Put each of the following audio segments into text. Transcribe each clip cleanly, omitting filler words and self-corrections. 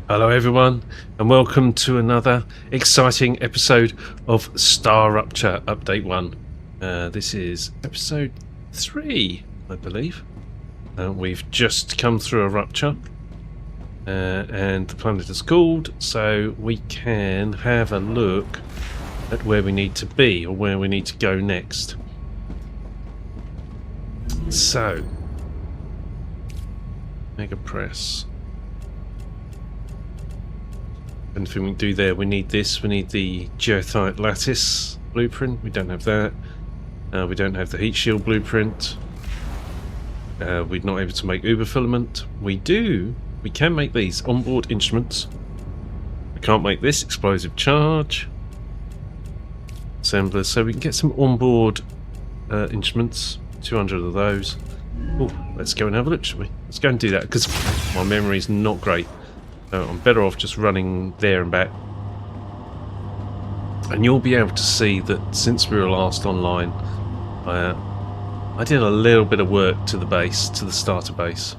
Hello everyone, and welcome to another exciting episode of StarRupture Update 1. This is episode 3, I believe. We've just come through a rupture, and the planet is cooled, so we can have a look at where we need to be, or where we need to go next. So, Mega Press. Anything we can do there, we need this. We need the Goethite lattice blueprint. We don't have that. We don't have the heat shield blueprint. We're not able to make uber filament. We can make these onboard instruments. We can't make this explosive charge assemblers, so we can get some onboard instruments. 200 of those. Oh, let's go and have a look, shall we? Let's go and do that, because my memory is not great. I'm better off just running there and back. And you'll be able to see that since we were last online, I did a little bit of work to the base, to the starter base.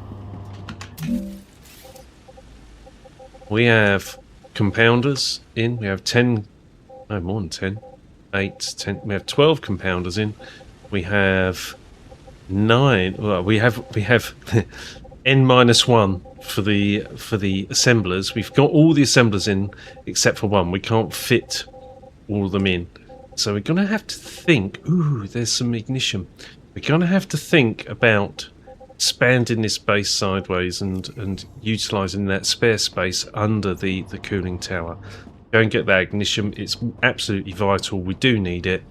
We have compounders in. We have 10, no more than 10, 8, 10. We have 12 compounders in. We have 9. Well, we have N-1 for the assemblers. We've got all the assemblers in except for one. We can't fit all of them in, so we're gonna have to think. Ooh, there's some ignition. We're gonna have to think about expanding this base sideways and utilizing that spare space under the cooling tower. Go and get that ignition. It's absolutely vital. We do need it.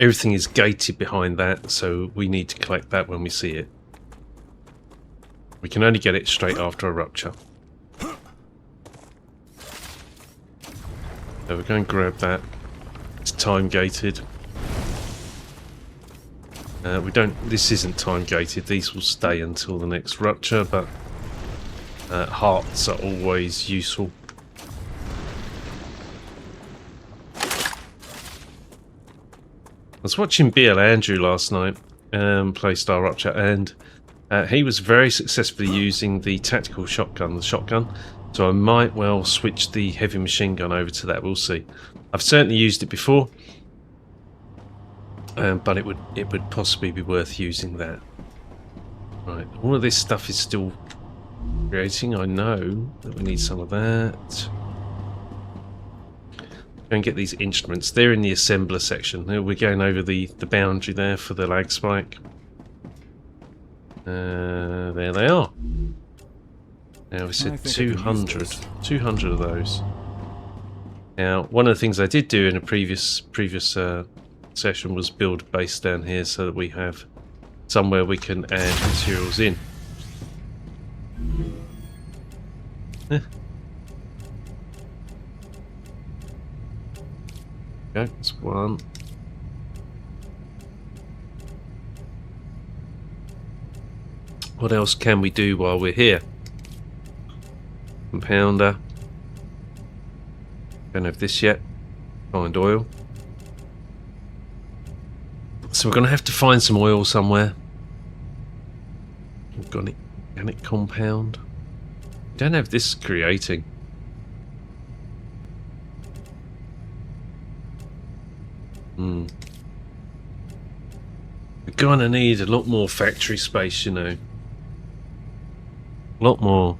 Everything is gated behind that, so we need to collect that when we see it. We can only get it straight after a rupture. So we're going to grab that. It's time gated. This isn't time gated. These will stay until the next rupture, but hearts are always useful. I was watching BL Andrew last night play StarRupture, and he was very successfully using the tactical shotgun, so I might well switch the heavy machine gun over to that. We'll see. I've certainly used it before, but it would possibly be worth using that. Right, all of this stuff is still creating. I know that we need some of that. Go and get these instruments. They're in the assembler section. We're going over the boundary there for the lag spike. There they are. Now we said 200 of those. Now, one of the things I did do in a previous session was build a base down here so that we have somewhere we can add materials in. Okay, that's one. What else can we do while we're here? Compounder. Don't have this yet. Find oil. So we're going to have to find some oil somewhere. We've got an organic compound. We don't have this creating. We're going to need a lot more factory space, you know. A lot more.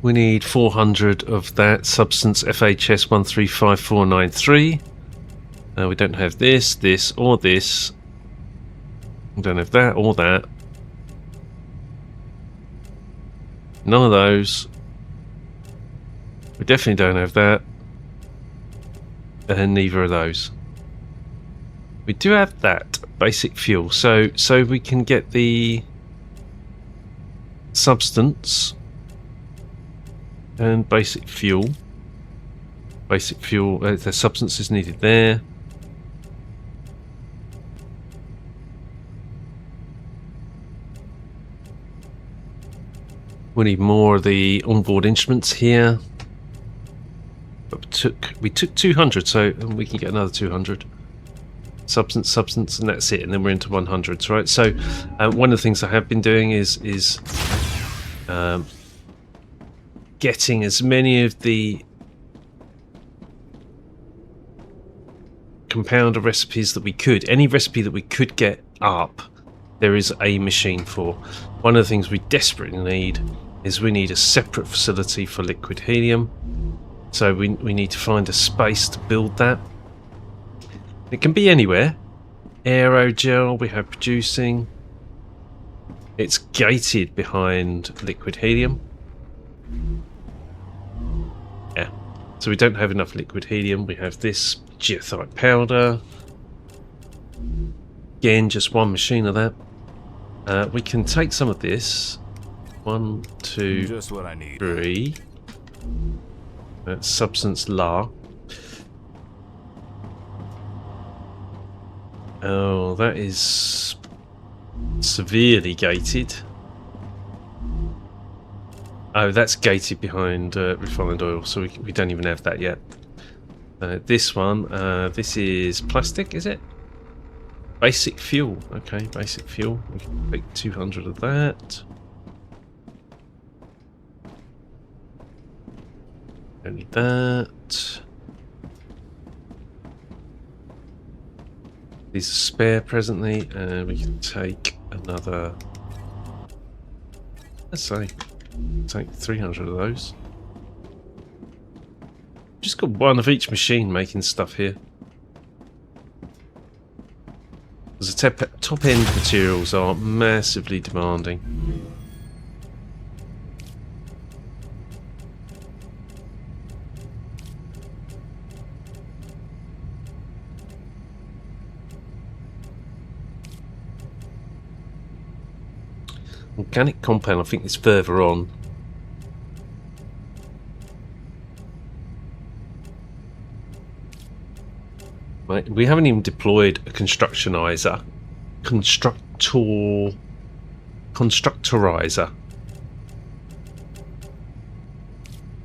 We need 400 of that substance FHS 135493. We don't have this, or this. We don't have that or that. None of those. We definitely don't have that. And neither of those. We do have that basic fuel, so we can get the substance and basic fuel. Basic fuel, the substance is needed there. We need more of the onboard instruments here. But we took 200, so we can get another 200. substance, and that's it. And then we're into 100s, right? So one of the things I have been doing is getting as many of the compounder recipes that we could. Any recipe that we could get up, there is a machine for. One of the things we desperately need is we need a separate facility for liquid helium. So we need to find a space to build that. It can be anywhere. Aerogel we have producing. It's gated behind liquid helium. Yeah. So we don't have enough liquid helium. We have this Goethite powder. Again, just one machine of that. We can take some of this. 1, 2, just what I need. 3. That's substance La. Oh, that is severely gated. Oh, that's gated behind refined oil, so we don't even have that yet. This one, this is plastic, is it? Basic fuel. Okay, basic fuel. We can take 200 of that. Don't need that. These are spare presently, and we can take another. Let's say, take 300 of those. Just got one of each machine making stuff here. Because the top end materials are massively demanding. Organic compound, I think, is further on. Right, we haven't even deployed a constructorizer. Constructorizer.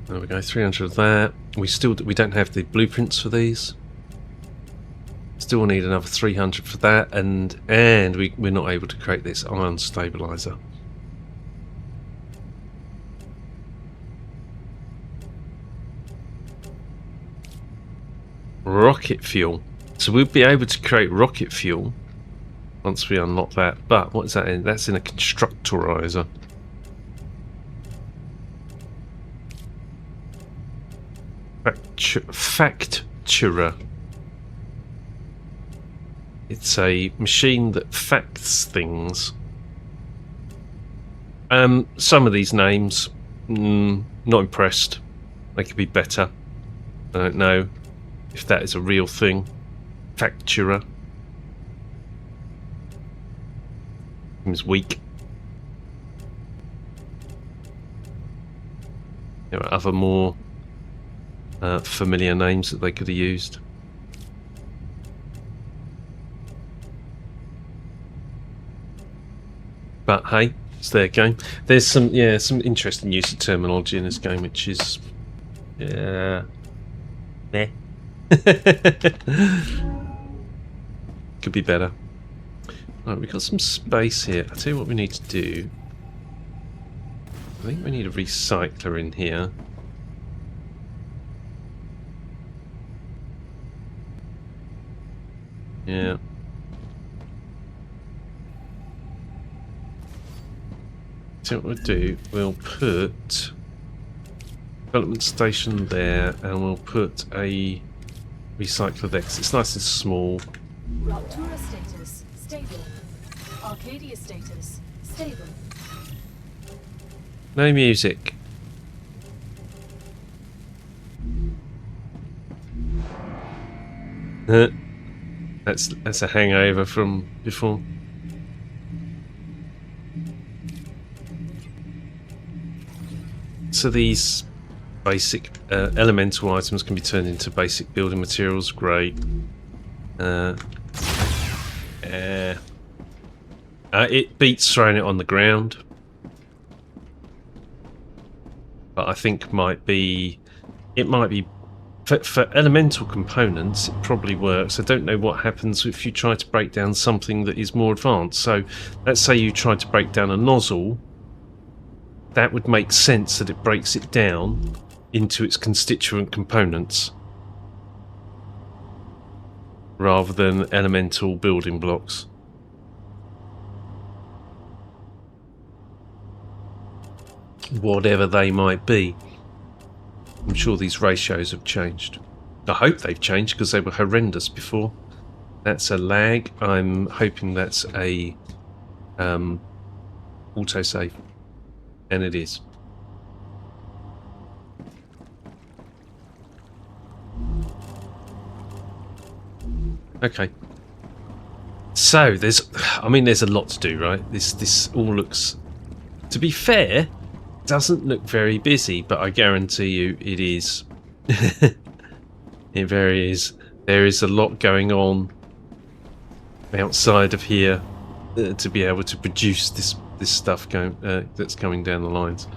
There we go, 300 of that. We don't have the blueprints for these. Still need another 300 for that, and we're not able to create this ion stabilizer. Rocket fuel. So we'll be able to create rocket fuel once we unlock that. But what is that in? That's in a constructorizer. Facturer. It's a machine that facts things. Some of these names, not impressed. They could be better. I don't know if that is a real thing. Facturer. Seems weak. There are other more familiar names that they could have used. But hey, it's their game. There's some interesting use of terminology in this game, which is meh. Could be better. Right, we've got some space here. I'll tell you what we need to do. I think we need a recycler in here. Yeah. So what we'll do, we'll put development station there, and we'll put a recycler there, 'cause it's nice and small. Ruptura status stable. Arcadia status stable. No music. That's a hangover from before. So these basic elemental items can be turned into basic building materials. Great. It beats throwing it on the ground, but I think it might be For elemental components, it probably works. I don't know what happens if you try to break down something that is more advanced. So let's say you try to break down a nozzle. That would make sense that it breaks it down into its constituent components rather than elemental building blocks. Whatever they might be. I'm sure these ratios have changed. I hope they've changed because they were horrendous before. That's a lag. I'm hoping that's a autosave. And it is. Okay. So there's a lot to do, right? This all looks, to be fair, doesn't look very busy, but I guarantee you it is. It very is. There is a lot going on outside of here to be able to produce this stuff going that's coming down the lines.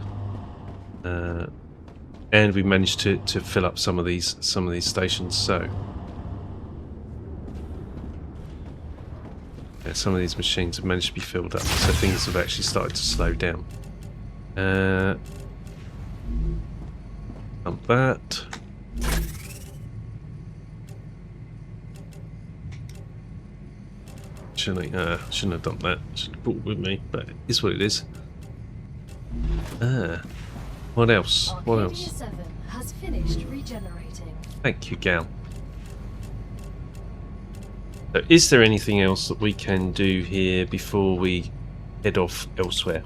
And we managed to fill up some of these stations. So yeah, some of these machines have managed to be filled up. So things have actually started to slow down. Dump that. Shouldn't have done that. Should have brought it with me, but it is what it is. What else? What else? 7 has finished regenerating. Thank you, Gal. So is there anything else that we can do here before we head off elsewhere?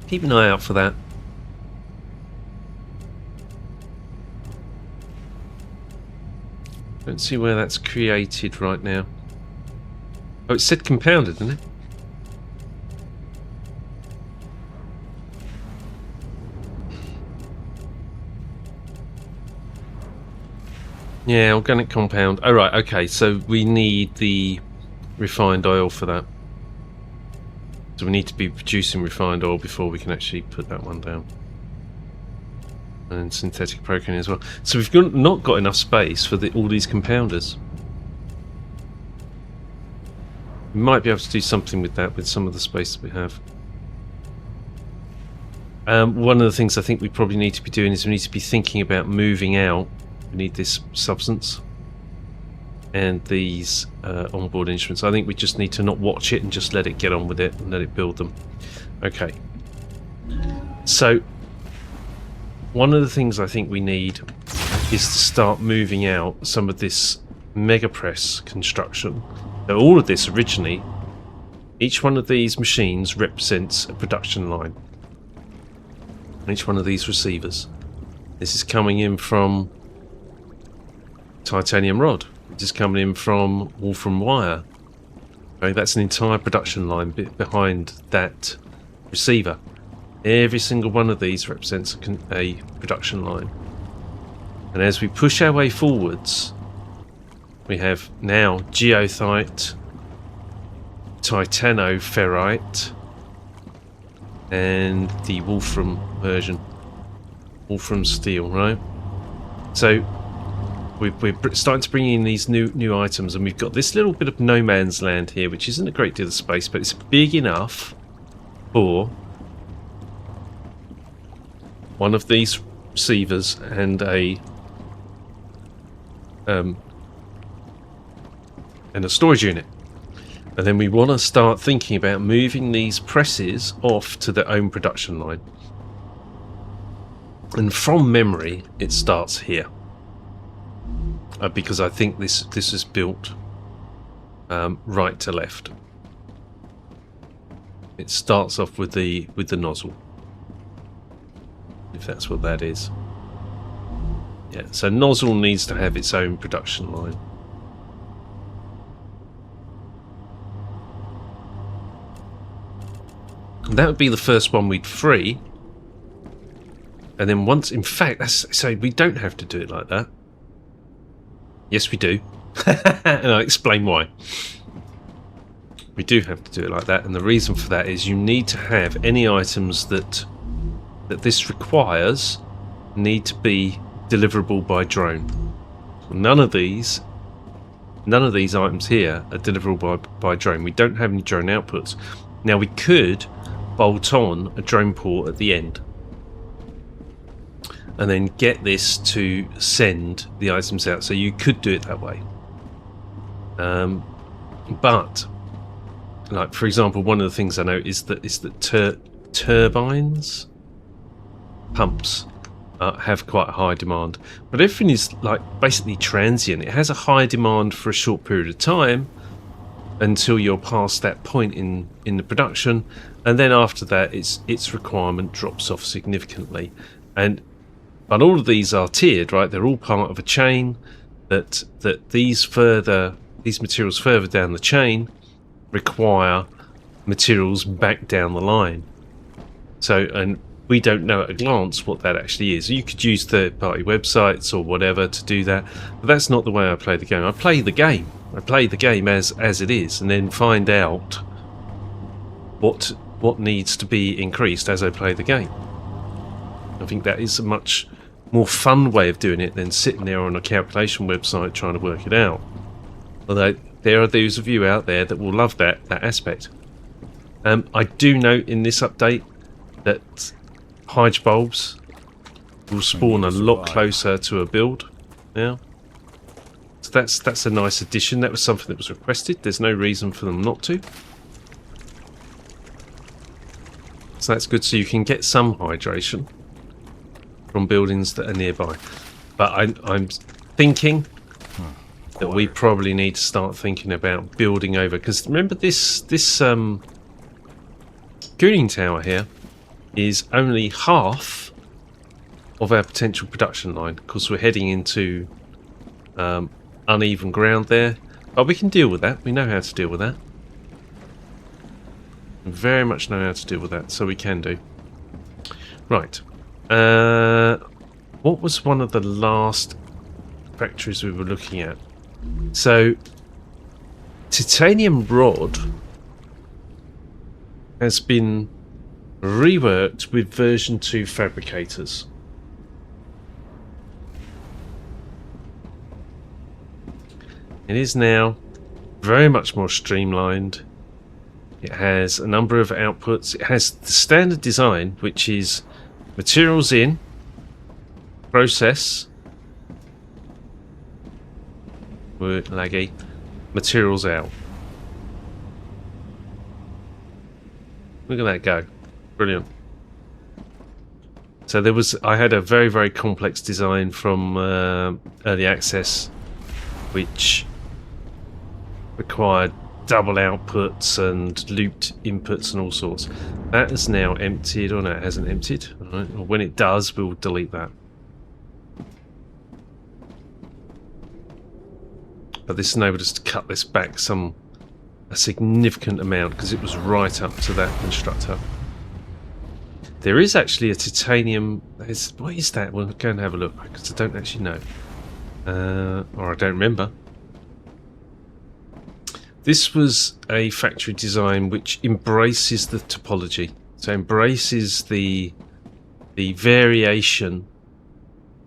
Keep an eye out for that. Don't see where that's created right now. Oh, it said compounded, didn't it? Yeah, organic compound. Oh, right, okay, so we need the refined oil for that. So we need to be producing refined oil before we can actually put that one down. And synthetic protein as well. So we've not got enough space for all these compounders. We might be able to do something with that, with some of the space that we have. One of the things I think we probably need to be doing is we need to be thinking about moving out. We need this substance and these onboard instruments. I think we just need to not watch it and just let it get on with it and let it build them. Okay. So one of the things I think we need is to start moving out some of this mega press construction. So all of this originally, each one of these machines represents a production line. Each one of these receivers. This is coming in from titanium rod. This is coming in from Wolfram wire. Okay, that's an entire production line behind that receiver. Every single one of these represents a production line. And as we push our way forwards, we have now Goethite, Titanoferrite, and the Wolfram version. Wolfram steel, right? So we're starting to bring in these new items, and we've got this little bit of no man's land here, which isn't a great deal of space, but it's big enough for one of these receivers and a storage unit. And then we want to start thinking about moving these presses off to their own production line. And from memory, it starts here. Because I think this is built right to left. It starts off with the nozzle, if that's what that is. Yeah, so nozzle needs to have its own production line. And that would be the first one we'd free. And then once, in fact, so we don't have to do it like that. Yes, we do. And I'll explain why. We do have to do it like that, and the reason for that is you need to have any items that this requires need to be deliverable by drone. None of these items here are deliverable by drone. We don't have any drone outputs. Now we could bolt on a drone port at the end and then get this to send the items out. So you could do it that way. But like for example, one of the things I know is that turbines, pumps have quite a high demand, but everything is like basically transient. It has a high demand for a short period of time until you're past that point in the production, and then after that its requirement drops off significantly. But all of these are tiered, right? They're all part of a chain that these materials further down the chain require materials back down the line. So, and we don't know at a glance what that actually is. You could use third-party websites or whatever to do that, but that's not the way I play the game. I play the game as it is, and then find out what needs to be increased as I play the game. I think that is a much more fun way of doing it than sitting there on a calculation website trying to work it out. Although there are those of you out there that will love that aspect. I do note in this update that Hydro bulbs will spawn a lot closer to a build now. So that's a nice addition. That was something that was requested. There's no reason for them not to. So that's good. So you can get some hydration from buildings that are nearby. But I'm thinking that we probably need to start thinking about building over, because remember this cooling tower here is only half of our potential production line, because we're heading into uneven ground there, but we can deal with that. We know how to deal with that. We very much know how to deal with that, so we can do. Right. What was one of the last factories we were looking at? So titanium rod has been reworked with version 2 fabricators. It is now very much more streamlined. It has a number of outputs. It has the standard design, which is materials in, process, word laggy, materials out. Look at that go. Brilliant. So I had a very, very complex design from early access, which required double outputs and looped inputs and all sorts. That is now emptied, or no, it hasn't emptied. Right. When it does, we'll delete that. But this enabled us to cut this back a significant amount, because it was right up to that constructor. There is actually a titanium. What is that? We'll go and have a look, because I don't actually know, or I don't remember. This was a factory design which embraces the topology, so embraces the variation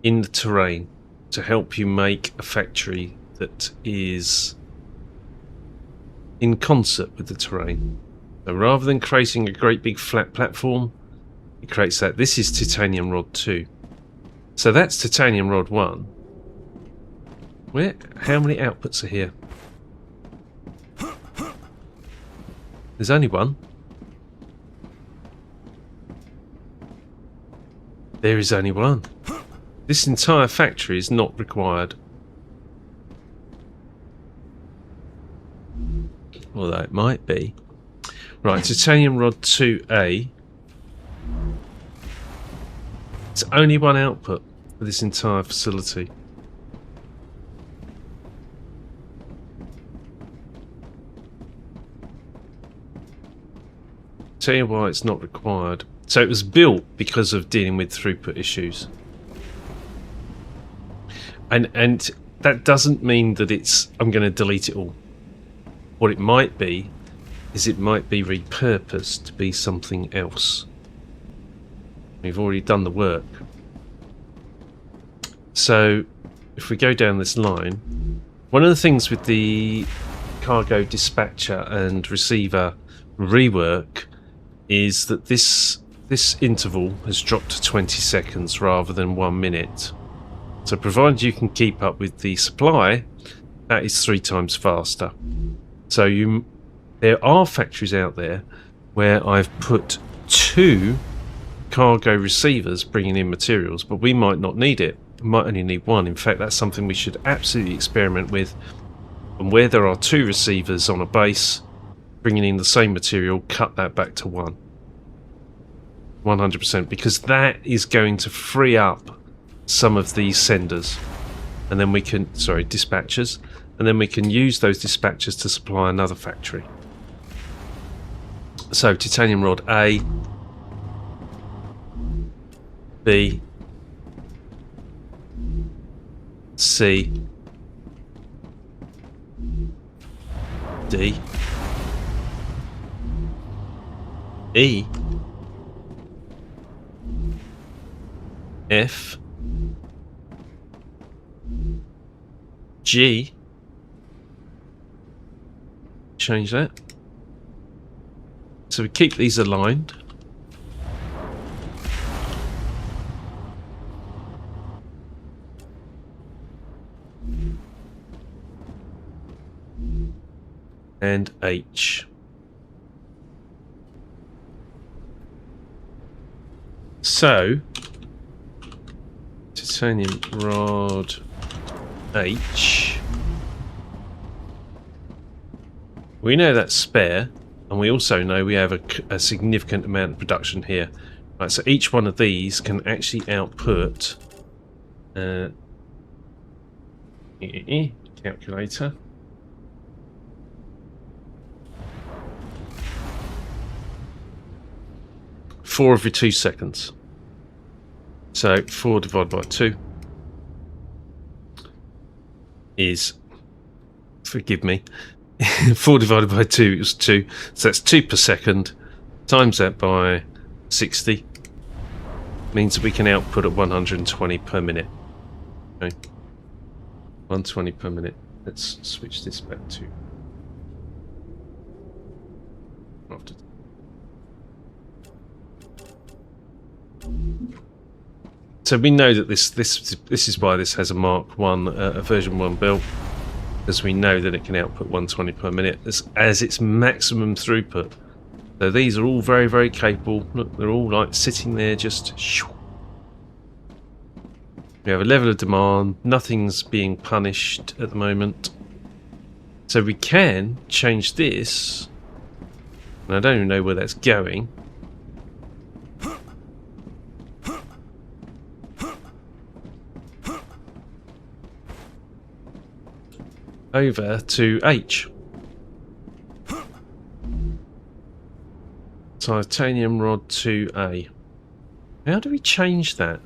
in the terrain to help you make a factory that is in concert with the terrain. So rather than creating a great big flat platform, it creates that. This is titanium rod 2. So that's titanium rod 1. How many outputs are here? There's only one. There is only one. This entire factory is not required. Although it might be. Right, titanium rod 2A. It's only one output for this entire facility. Tell you why it's not required. So it was built because of dealing with throughput issues. And that doesn't mean that I'm going to delete it all. What it might be is it might be repurposed to be something else. We've already done the work. So if we go down this line, one of the things with the cargo dispatcher and receiver rework is that this interval has dropped to 20 seconds rather than 1 minute. So provided you can keep up with the supply, that is 3 times faster. So there are factories out there where I've put 2 cargo receivers bringing in materials, but we might not need it. We might only need 1. In fact, that's something we should absolutely experiment with. And where there are 2 receivers on a base bringing in the same material, cut that back to 1. 100%, because that is going to free up some of these senders, and then we can, dispatchers, and then we can use those dispatchers to supply another factory. So titanium rod A, B, C, D, E, F, G, change that. So we keep these aligned. And H. So titanium rod H. We know that's spare, and we also know we have a significant amount of production here. Right, so each one of these can actually output calculator. Four every 2 seconds. So 4 divided by 2 is, forgive me, 4 divided by 2 is 2. So that's 2 per second. Times that by 60 means that we can output at 120 per minute. Okay, 120 per minute. Let's switch this back to after. So we know that this is why this has a Mark 1, a version 1 built, because we know that it can output 120 per minute as its maximum throughput. So these are all very, very capable. Look, they're all like sitting there just. We have a level of demand. Nothing's being punished at the moment. So we can change this, and I don't even know where that's going. Over to H. Titanium rod 2A. How do we change that?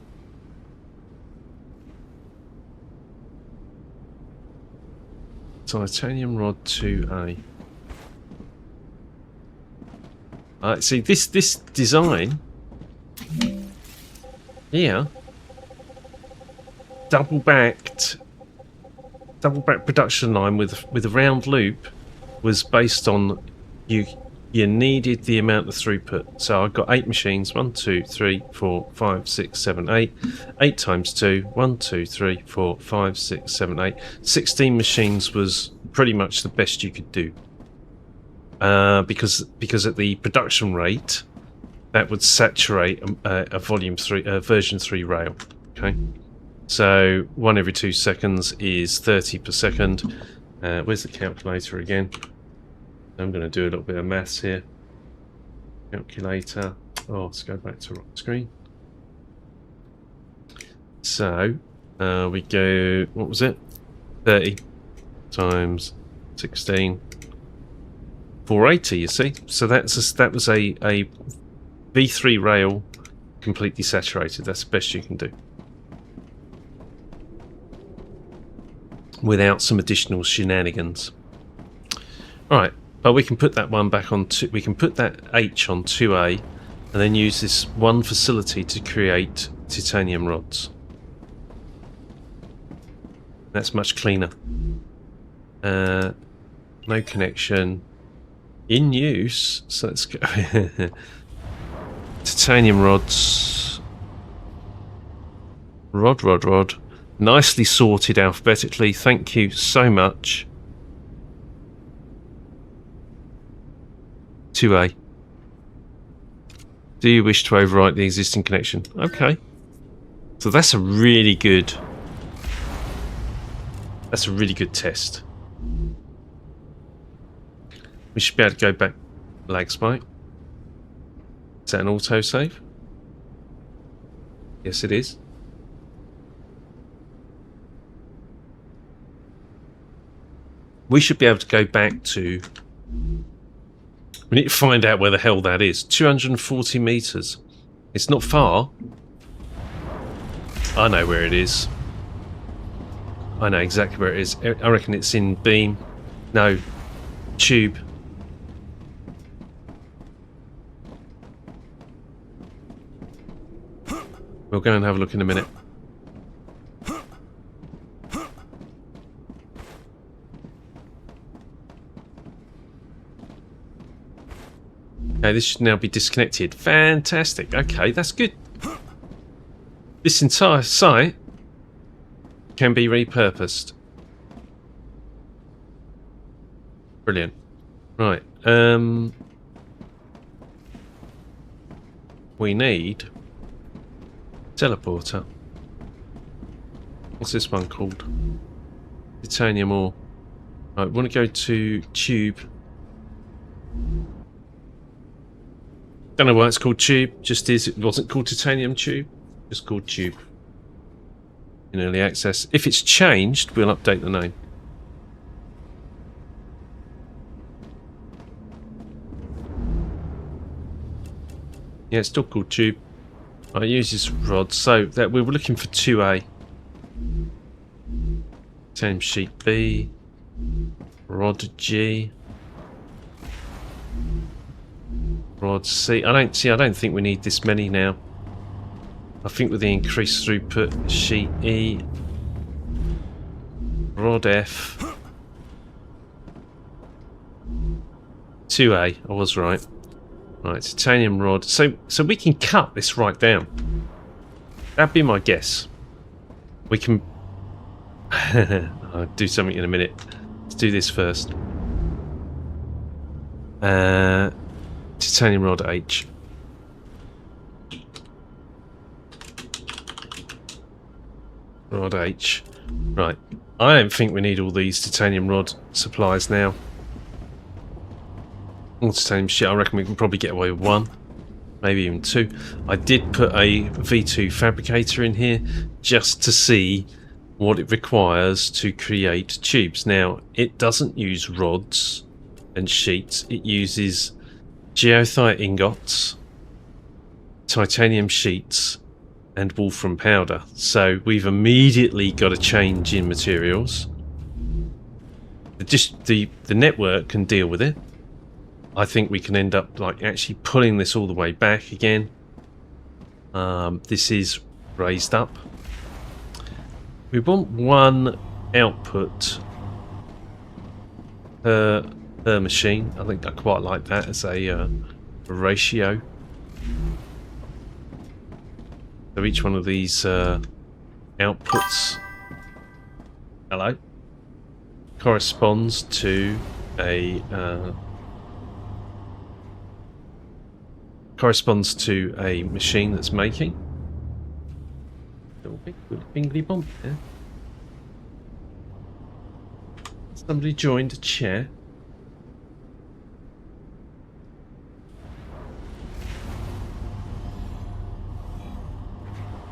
Titanium rod 2A. See this design here, double back production line with a round loop, was based on you needed the amount of throughput. So I've got 8 machines, 1 2 3 4 5 6 7 8 8 times 2, 1 2 3 4 5 6 7 8 16 machines was pretty much the best you could do, because at the production rate that would saturate a version 3 rail. Okay, so 1 every 2 seconds is 30 per second. Where's the calculator again? I'm going to do a little bit of maths here. Calculator. Oh, let's go back to right screen. So we go, what was it? 30 times 16. 480, you see. So that was a V3 rail completely saturated. That's the best you can do, without some additional shenanigans. Alright, But we can put that one back on. We can put that H on 2A, and then use this one facility to create titanium rods. That's much cleaner. No connection. In use. So let's go. Titanium rods. Rod. Nicely sorted alphabetically. Thank you so much. 2A. Do you wish to overwrite the existing connection? Okay. So that's a really good... That's a really good test. We should be able to go back. Lag spike. Is that an autosave? Yes, it is. We should be able to go back to... We need to find out where the hell that is. 240 meters. It's not far. I know where it is. I know exactly where it is. I reckon it's in beam. No. Tube. We'll go and have a look in a minute. Okay, this should now be disconnected. Fantastic. Okay, that's good. This entire site can be repurposed. Brilliant. Right. We need teleporter. What's this one called? Titanium ore. Right, we want to go to tube. Don't know why it's called tube. Just is. It wasn't called titanium tube. Just called tube. In early access. If it's changed, we'll update the name. Yeah, it's still called tube. I use this rod. So that we were looking for 2A. Same sheet B. Rod G. Rod C. I don't think we need this many now. I think with the increased throughput, sheet E. Rod F. 2A. I was right. Right, titanium rod. So we can cut this right down. That'd be my guess. We can... I'll do something in a minute. Let's do this first. Titanium rod H. Rod H. Right. I don't think we need all these titanium rod supplies now. All titanium shit. I reckon we can probably get away with one. Maybe even two. I did put a V2 fabricator in here just to see what it requires to create tubes. Now, it doesn't use rods and sheets. It uses goethite ingots, titanium sheets, and Wolfram powder. So we've immediately got a change in materials. The network can deal with it. I think we can end up like actually pulling this all the way back again. This is raised up. We want one output per machine. I think I quite like that as a ratio. So each one of these outputs, hello, corresponds to a machine that's making. Little big bingly bump there. Somebody joined a chair.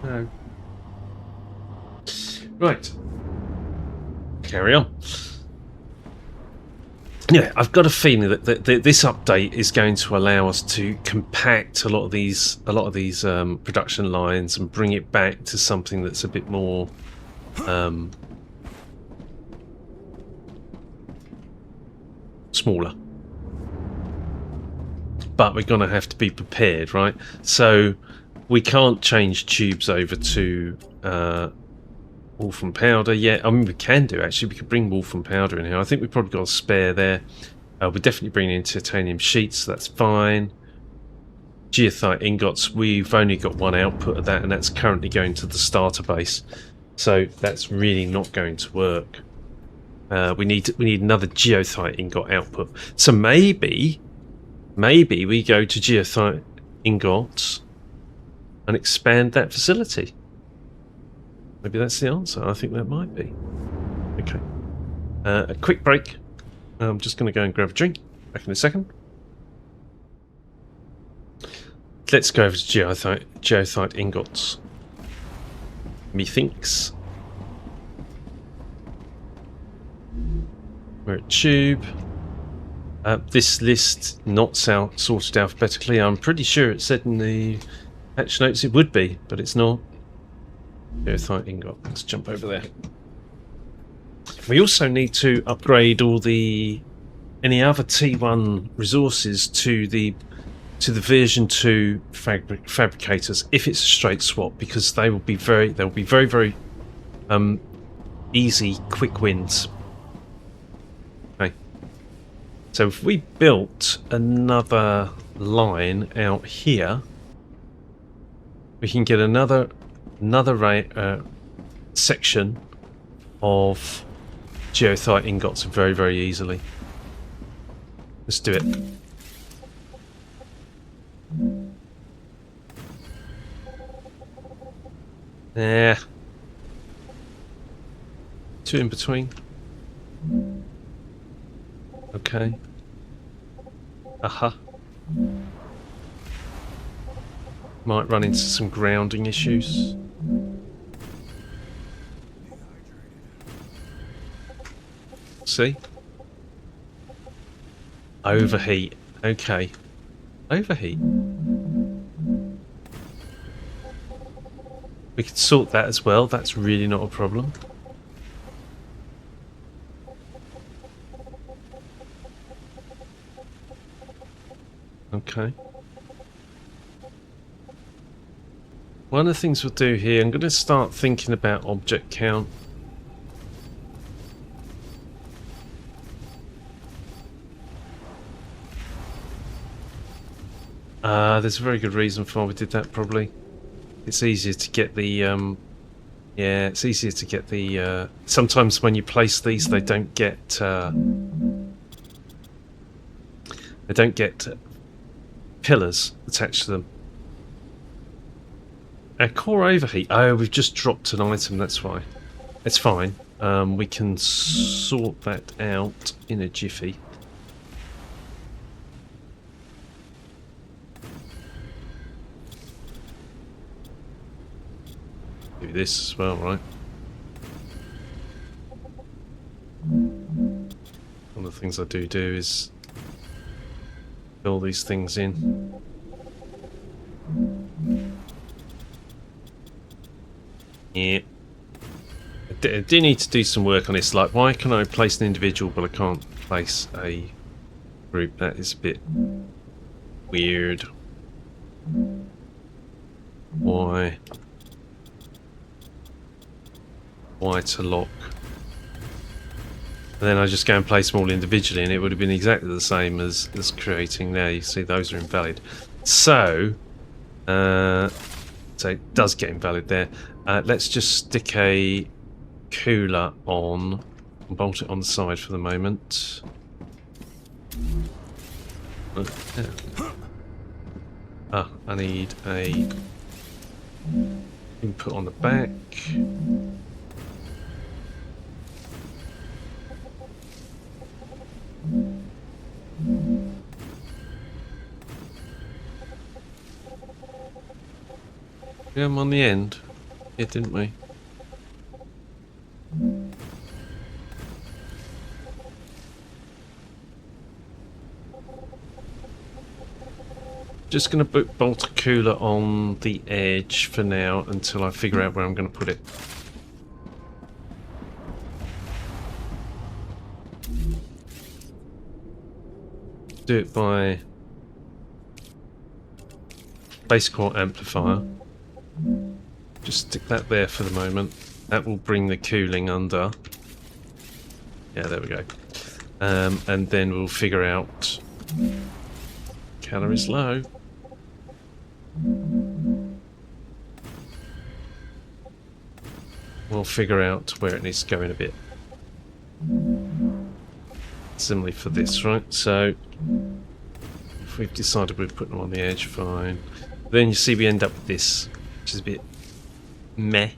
No. Right. Carry on. Yeah, I've got a feeling that this update is going to allow us to compact a lot of these production lines and bring it back to something that's a bit more smaller. but we're going to have to be prepared, right? So we can't change tubes over to Wolfram Powder yet. I mean, we can do, actually. We could bring Wolfram Powder in here. I think we've probably got a spare there. We're definitely bringing in titanium sheets, so that's fine. Goethite ingots, we've only got one output of that, and that's currently going to the starter base. So that's really not going to work. We need another Goethite ingot output. So maybe we go to Goethite ingots and expand that facility. Maybe that's the answer. I think that might be. Okay. A quick break. I'm just going to go and grab a drink. Back in a second. Let's go over to Goethite ingots. Methinks. We're at Tube. This list not sorted alphabetically. I'm pretty sure it said in the patch notes it would be, but it's not. Goethite ingot. Let's jump over there. We also need to upgrade all any other T1 resources to the version 2 fabricators if it's a straight swap, because they'll be very easy, quick wins. Okay. So if we built another line out here, we can get another section of Goethite ingots very, very easily. Let's do it. Yeah. Two in between. Okay. Aha. Might run into some grounding issues. See? Overheat. Okay. Overheat. We could sort that as well. That's really not a problem. Okay. One of the things we'll do here, I'm going to start thinking about object count. There's a very good reason for why we did that, probably. It's easier to get the, yeah, it's easier to get the, sometimes when you place these, they don't get pillars attached to them. Our core overheat, oh, we've just dropped an item, that's why. It's fine. We can sort that out in a jiffy. Do this as well, right? One of the things I do is fill these things in. Yeah. I do need to do some work on this. Like, why can I place an individual but I can't place a group? That is a bit weird. Why? Why to lock? And then I just go and place them all individually, and it would have been exactly the same as creating there. You see, those are invalid. So it does get invalid there. Let's just stick a cooler on and bolt it on the side for the moment. Ah, I need a input on the back. Yeah, I'm on the end. Yeah, didn't we? Just going to bolt a cooler on the edge for now until I figure out where I'm going to put it. Do it by base core amplifier. Just stick that there for the moment. That will bring the cooling under. Yeah, there we go. And then we'll figure out calories low. We'll figure out where it needs to go in a bit. Similarly for this, right? So if we've decided we're putting them on the edge, fine. Then you see we end up with this, which is a bit meh.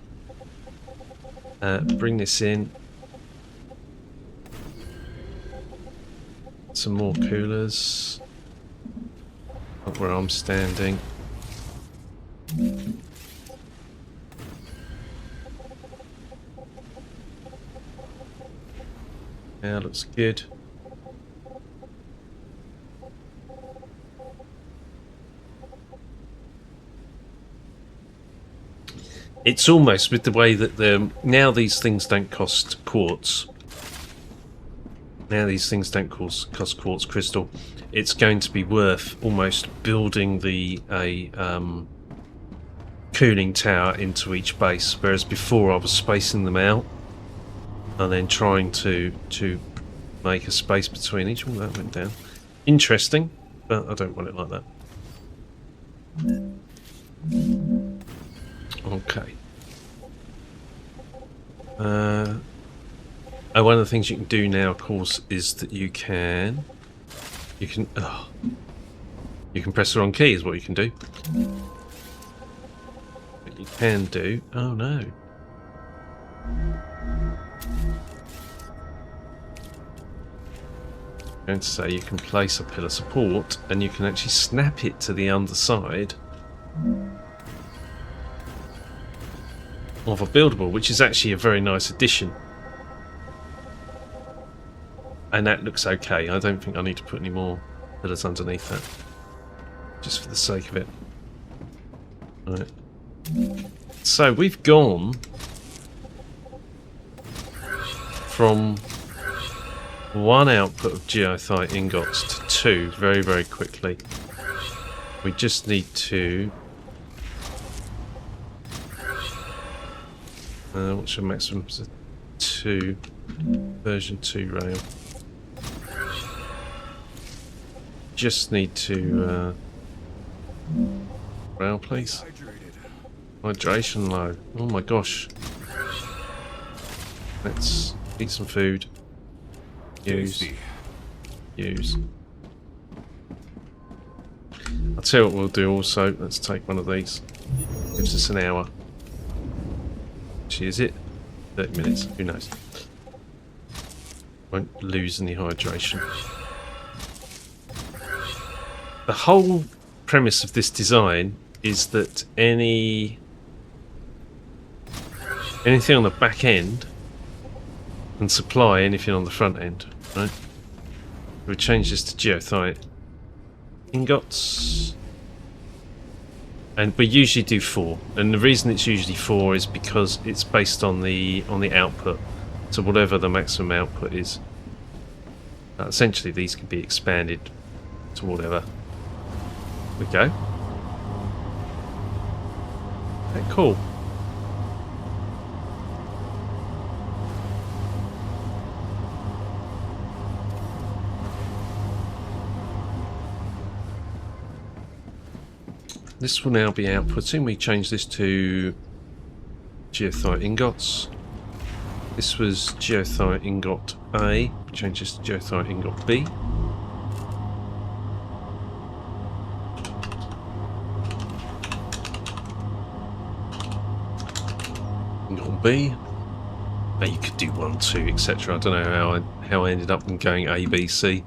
Bring this in. Some more coolers. Up where I'm standing. Yeah, looks good. It's almost with the way that now these things don't cost quartz. Now these things don't cost quartz crystal. It's going to be worth almost building a cooling tower into each base, whereas before I was spacing them out and then trying to make a space between each. Oh, that went down. Interesting, but I don't want it like that. Okay. One of the things you can do now, of course, is that you can press the wrong key is what you can do. What you can do, oh no. I'm going to say you can place a pillar support and you can actually snap it to the underside of a buildable, which is actually a very nice addition. And that looks okay. I don't think I need to put any more pillars underneath that, just for the sake of it. Right. So we've gone from one output of goethite ingots to two very, very quickly. We just need to... what's your maximum? Version 2 rail. Just need to rail, please. Hydration low. Oh my gosh. Let's eat some food. Use. I'll tell you what we'll do also. Let's take one of these. Gives us an hour. Actually, is it 30 minutes? Who knows? Won't lose any hydration. The whole premise of this design is that anything on the back end can supply anything on the front end, right? We'll change this to goethite ingots, and we usually do 4. And the reason it's usually 4 is because it's based on the output, so whatever the maximum output is. Essentially, these can be expanded to whatever. We go. Okay, cool. This will now be outputting. We change this to goethite ingots. This was goethite ingot A. Change this to goethite ingot B. Ingot B. Now you could do 1, 2, etc. I don't know how I ended up going A, B, C.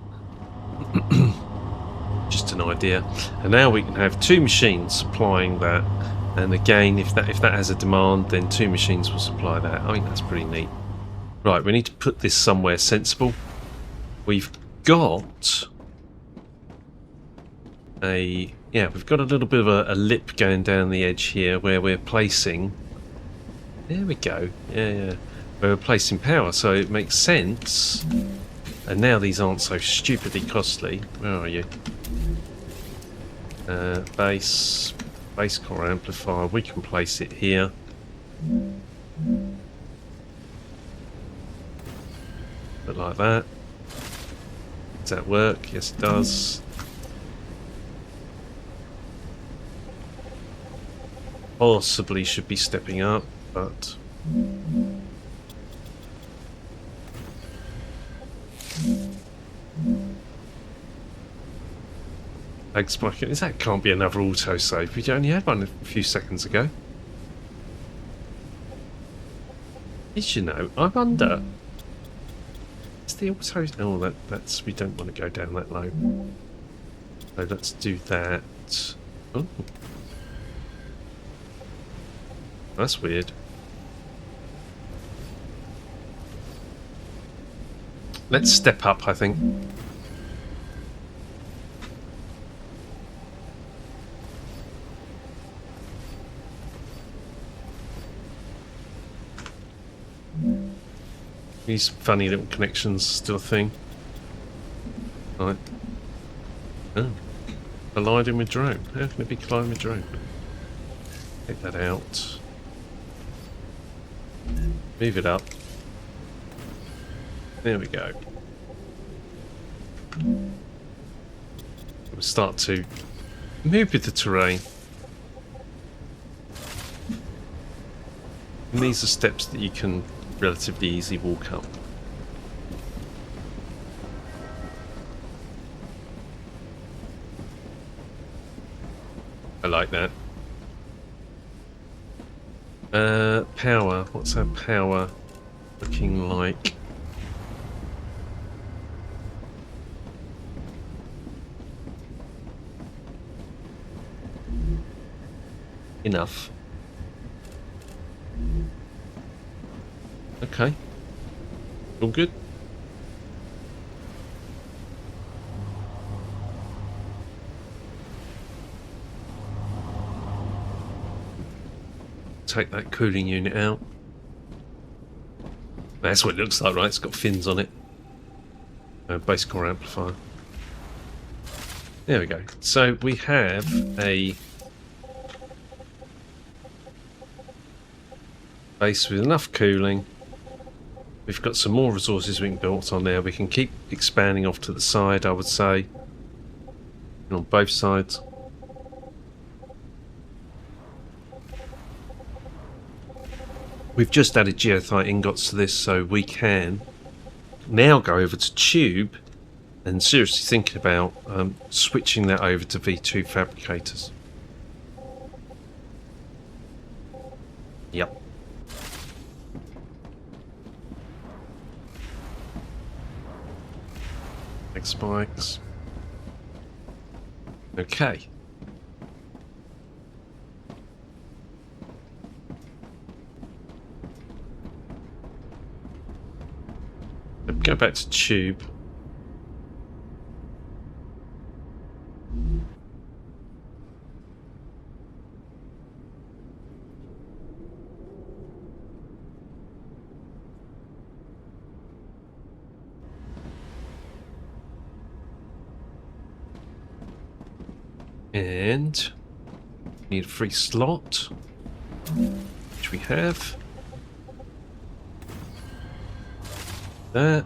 Just an idea. And now we can have 2 machines supplying that. And again, if that has a demand, then 2 machines will supply that. I think that's pretty neat. Right, we need to put this somewhere sensible. We've got a little bit of a lip going down the edge here where we're placing. There we go. Yeah. Where we're placing power, so it makes sense. And now these aren't so stupidly costly. Where are you? Base. Base core amplifier, we can place it here. But like that. Does that work? Yes, it does. Possibly should be stepping up, but leg sprocket. That can't be another autosave. We only had one a few seconds ago. Did you know? I wonder. Is the auto? Oh, that's. We don't want to go down that low. So let's do that. Oh. That's weird. Let's step up, I think. These funny little connections still a thing. Right. Oh. Colliding with drone. How can it be colliding with drone? Take that out. Move it up. There we go. We'll start to move with the terrain. And these are steps that you can relatively easily walk up. I like that. Power. What's our power looking like? Enough. Okay. All good. Take that cooling unit out. That's what it looks like, right? It's got fins on it. Base core amplifier. There we go. So we have a base with enough cooling. We've got some more resources we can build on there. We can keep expanding off to the side, I would say. On both sides. We've just added goethite ingots to this, so we can now go over to Tube and seriously thinking about switching that over to V2 fabricators. Yep. Leg spikes. Okay. Go back to Tube. And need a free slot, which we have. That.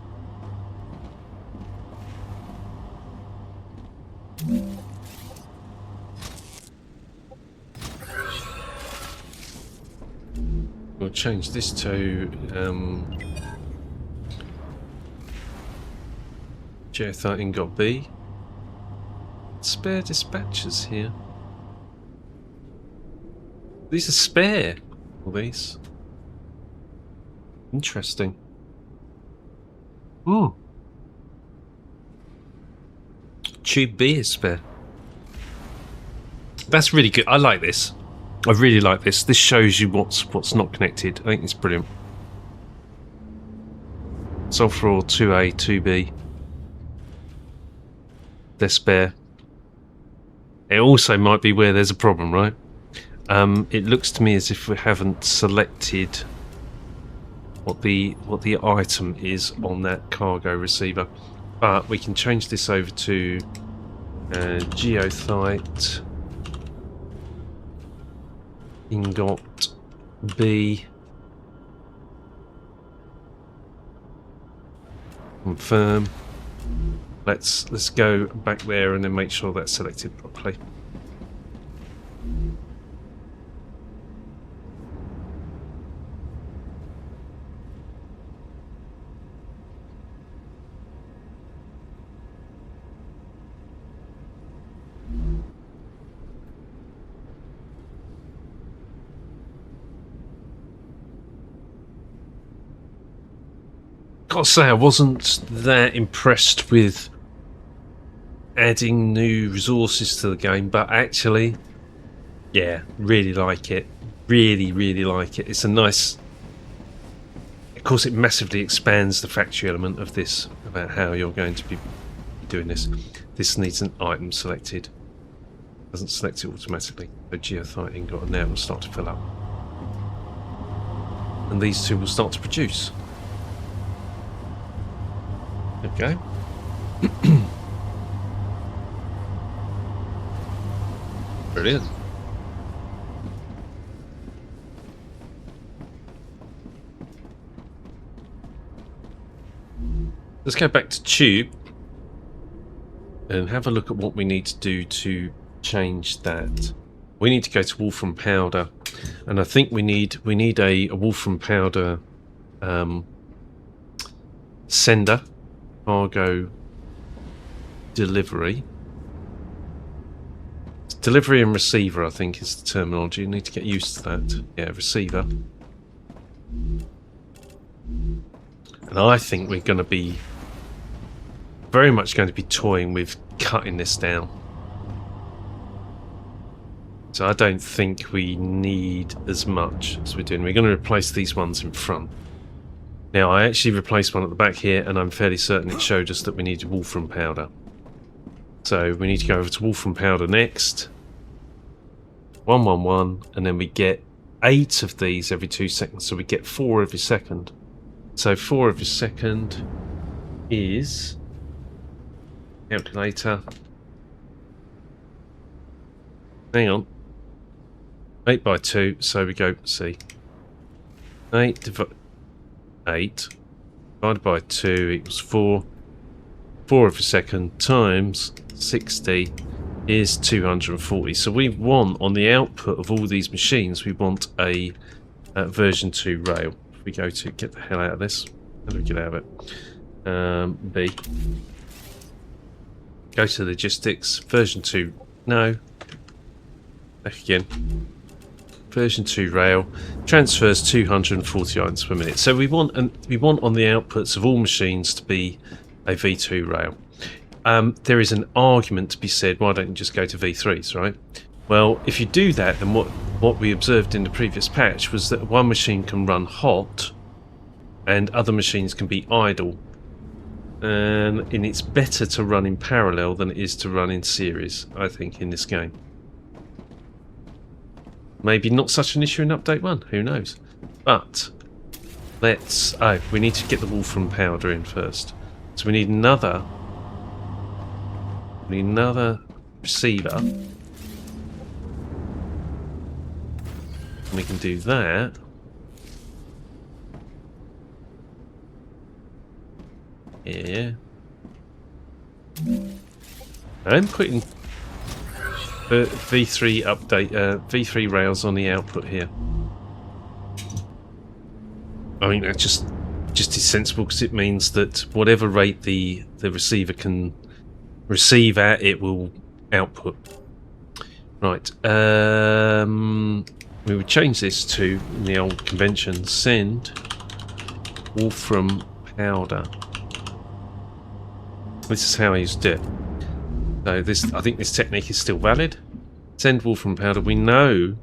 We'll change this to goethite ingot B. Spare dispatchers here. These are spare. All these. Interesting. Hmm. Tube B is spare. That's really good. I like this. I really like this. This shows you what's not connected. I think it's brilliant. Sulfur ore 2A, 2B. They're spare. It also might be where there's a problem, right? It looks to me as if we haven't selected what the item is on that cargo receiver, but we can change this over to goethite Ingot B. Confirm. Let's go back there and then make sure that's selected properly. Gotta say, I wasn't that impressed with adding new resources to the game, but actually, yeah, really like it. Really like it. It's a nice... Of course, it massively expands the factory element of this, about how you're going to be doing this. This needs an item selected. Doesn't select it automatically. So Goethite ingot, and now it will start to fill up. And these two will start to produce. Okay. Brilliant. Let's go back to Tube and have a look at what we need to do to change that. We need to go to Wolfram Powder, and I think we need a Wolfram Powder sender. Cargo delivery. Delivery and receiver, I think, is the terminology. You need to get used to that. Yeah, receiver. And I think we're going to be very much going to be toying with cutting this down. So I don't think we need as much as we're doing. We're going to replace these ones in front. Now, I actually replaced one at the back here, and I'm fairly certain it showed us that we needed Wolfram Powder. So we need to go over to Wolfram Powder next. 111, and then we get 8 of these every 2 seconds, so we get 4 every second. So 4 every second is... Calculator. Hang on. 8 by 2, so we go, see. 8 divided by 2 equals 4. 4 every second times 60 is 240. So we want, on the output of all these machines, we want a version 2 rail. If we go to, get the hell out of this. How do we get out of it? B. Go to logistics. Version 2. No. Back again. Version 2 rail transfers 240 items per minute. So we want on the outputs of all machines to be a V2 rail. There is an argument to be said, why don't you just go to V3s, right? Well, if you do that, then what we observed in the previous patch was that one machine can run hot and other machines can be idle. And it's better to run in parallel than it is to run in series, I think, in this game. Maybe not such an issue in update 1, who knows? But let's... Oh, we need to get the Wolfram Powder in first. So we need another receiver. And we can do that. Yeah. I'm putting V3 update, V3 rails on the output here. I mean, that just is sensible because it means that whatever rate the receiver can receive at, it will output. Right. We would change this to, in the old convention, send Wolfram Powder. This is how I used to do it. So this, I think this technique is still valid. Send Wolfram Powder. We know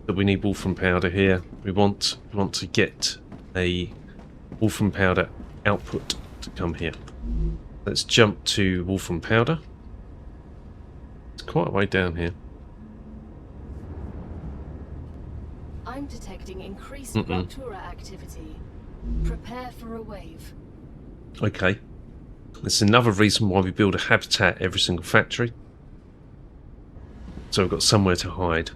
that we need Wolfram Powder here. We want to get a Wolfram Powder output to come here. Let's jump to Wolfram Powder. It's quite a way down here. I'm detecting increased Raptura activity. Prepare for a wave. Okay. That's another reason why we build a habitat every single factory. So we've got somewhere to hide.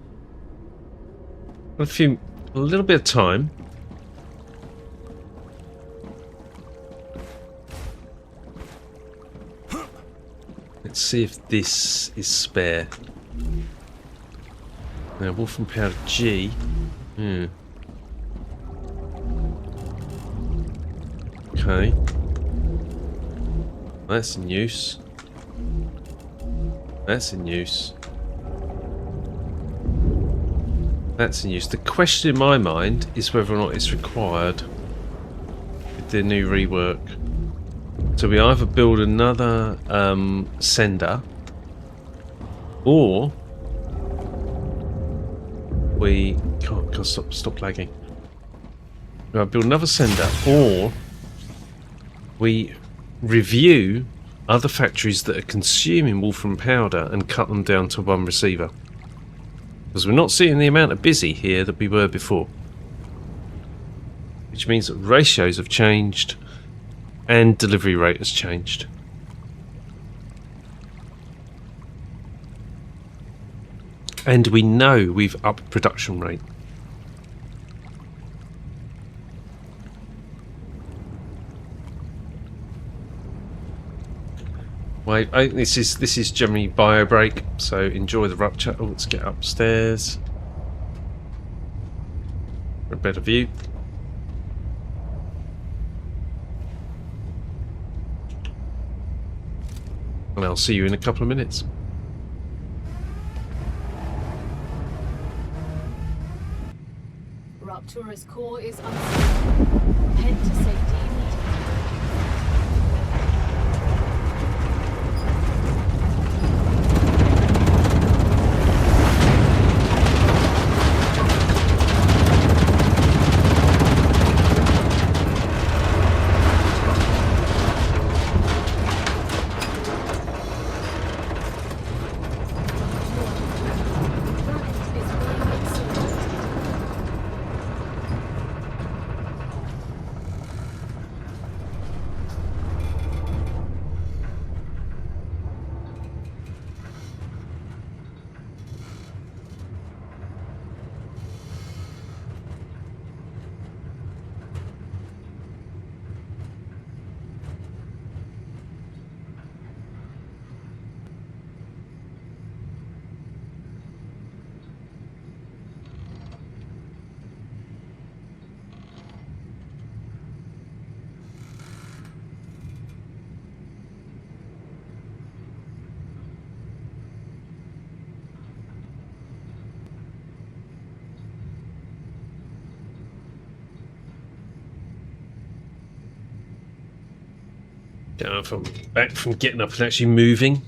a little bit of time. Let's see if this is spare. Now, Wolfram Powder G. Okay. That's in use. That's in use. That's in use. The question in my mind is whether or not it's required with the new rework. So we either build another sender, or we can't stop lagging. We either build another sender, or we review other factories that are consuming Wolfram Powder and cut them down to one receiver. Because we're not seeing the amount of busy here that we were before. Which means that ratios have changed and delivery rate has changed. And we know we've upped production rate. Wait, this is generally bio break, so enjoy the rupture. Oh, let's get upstairs for a better view. And I'll see you in a couple of minutes. Ruptura's core is unstable. Head to safety immediately. Don't know if I'm back from getting up and actually moving.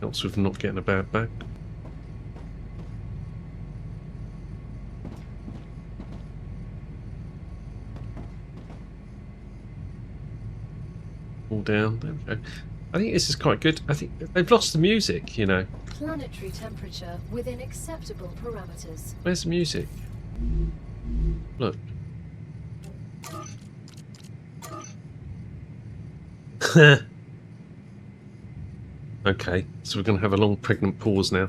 Helps with not getting a bad back. All down. There we go. I think this is quite good. I think they've lost the music, you know. Planetary temperature within acceptable parameters. Where's the music? Look. Okay, so we're going to have a long pregnant pause now.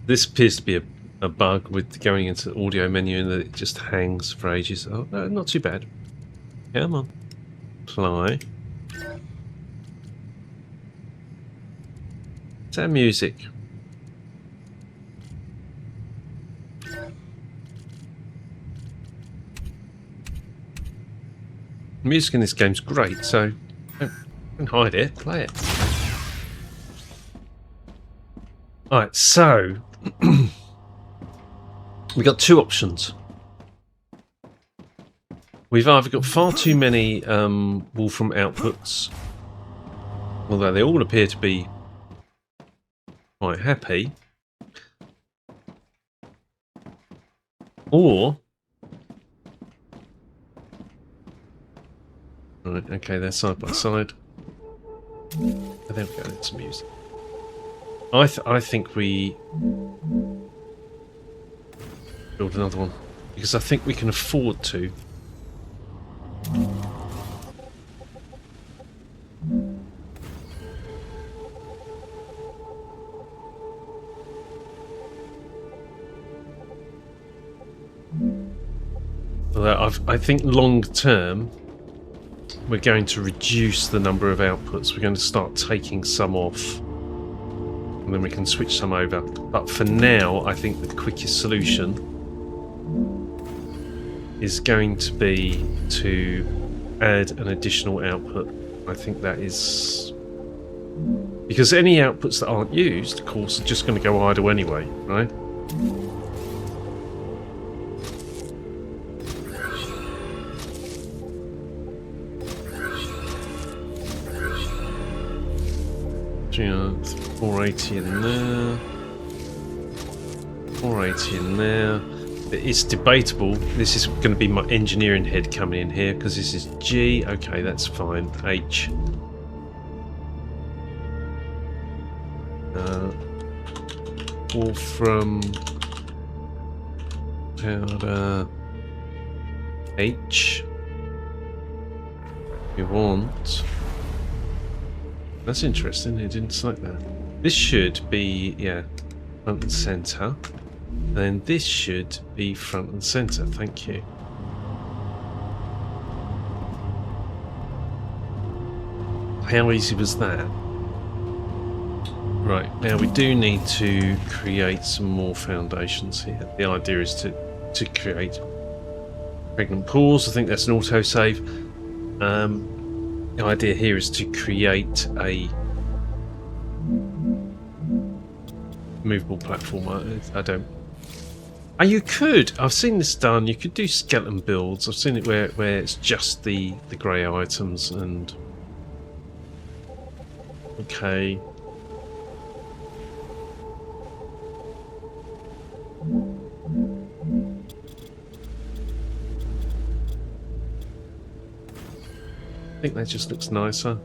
This appears to be a bug with going into the audio menu and that it just hangs for ages. Oh, no, not too bad. Come on. Apply. Is that music? Music in this game's great, so don't hide it, play it. Alright, so we've got two options. We've either got far too many Wolfram outputs, although they all appear to be quite happy, or right, okay, they're side by side. Oh, there we go, it's music. I think we build another one because I think we can afford to. Although I think long term, we're going to reduce the number of outputs. We're going to start taking some off, and then we can switch some over. But for now, I think the quickest solution is going to be to add an additional output. I think that is... because any outputs that aren't used, of course, are just going to go idle anyway, right? Yeah, 480 in there. 480 in there. It's debatable. This is going to be my engineering head coming in here because this is G. Okay, that's fine. H. Wolfram Powder H. We want... that's interesting, it didn't select that. This should be, yeah, front and centre. And then this should be front and centre, thank you. How easy was that? Right, now we do need to create some more foundations here. The idea is to create pregnant pools. I think that's an autosave. The idea here is to create a movable platform. I don't... oh, you could! I've seen this done. You could do skeleton builds. I've seen it where it's just the grey items and... okay. I think that just looks nicer.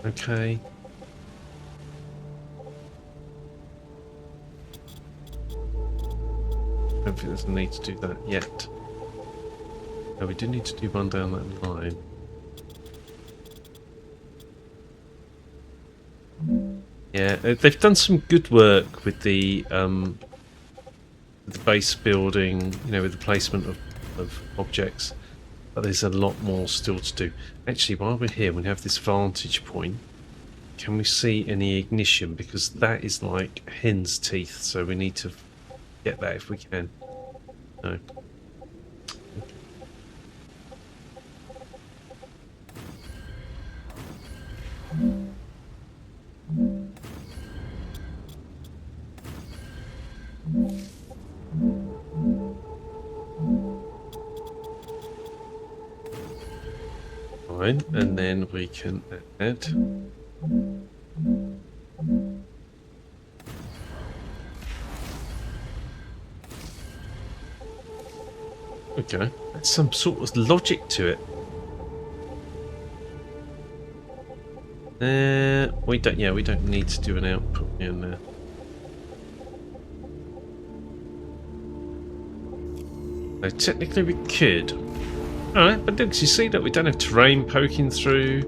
Okay. I don't think there's a need to do that yet. No, we do need to do one down that line. Yeah, they've done some good work with the base building, you know, with the placement of objects, but there's a lot more still to do. Actually, while we're here, we have this vantage point. Can we see any ignition? Because that is like hen's teeth, so we need to get that if we can. No. Fine, and then we can add okay, that's some sort of logic to it. We don't. Yeah, we don't need to do an output in there. So technically, we could. All right, but look, you see that we don't have terrain poking through.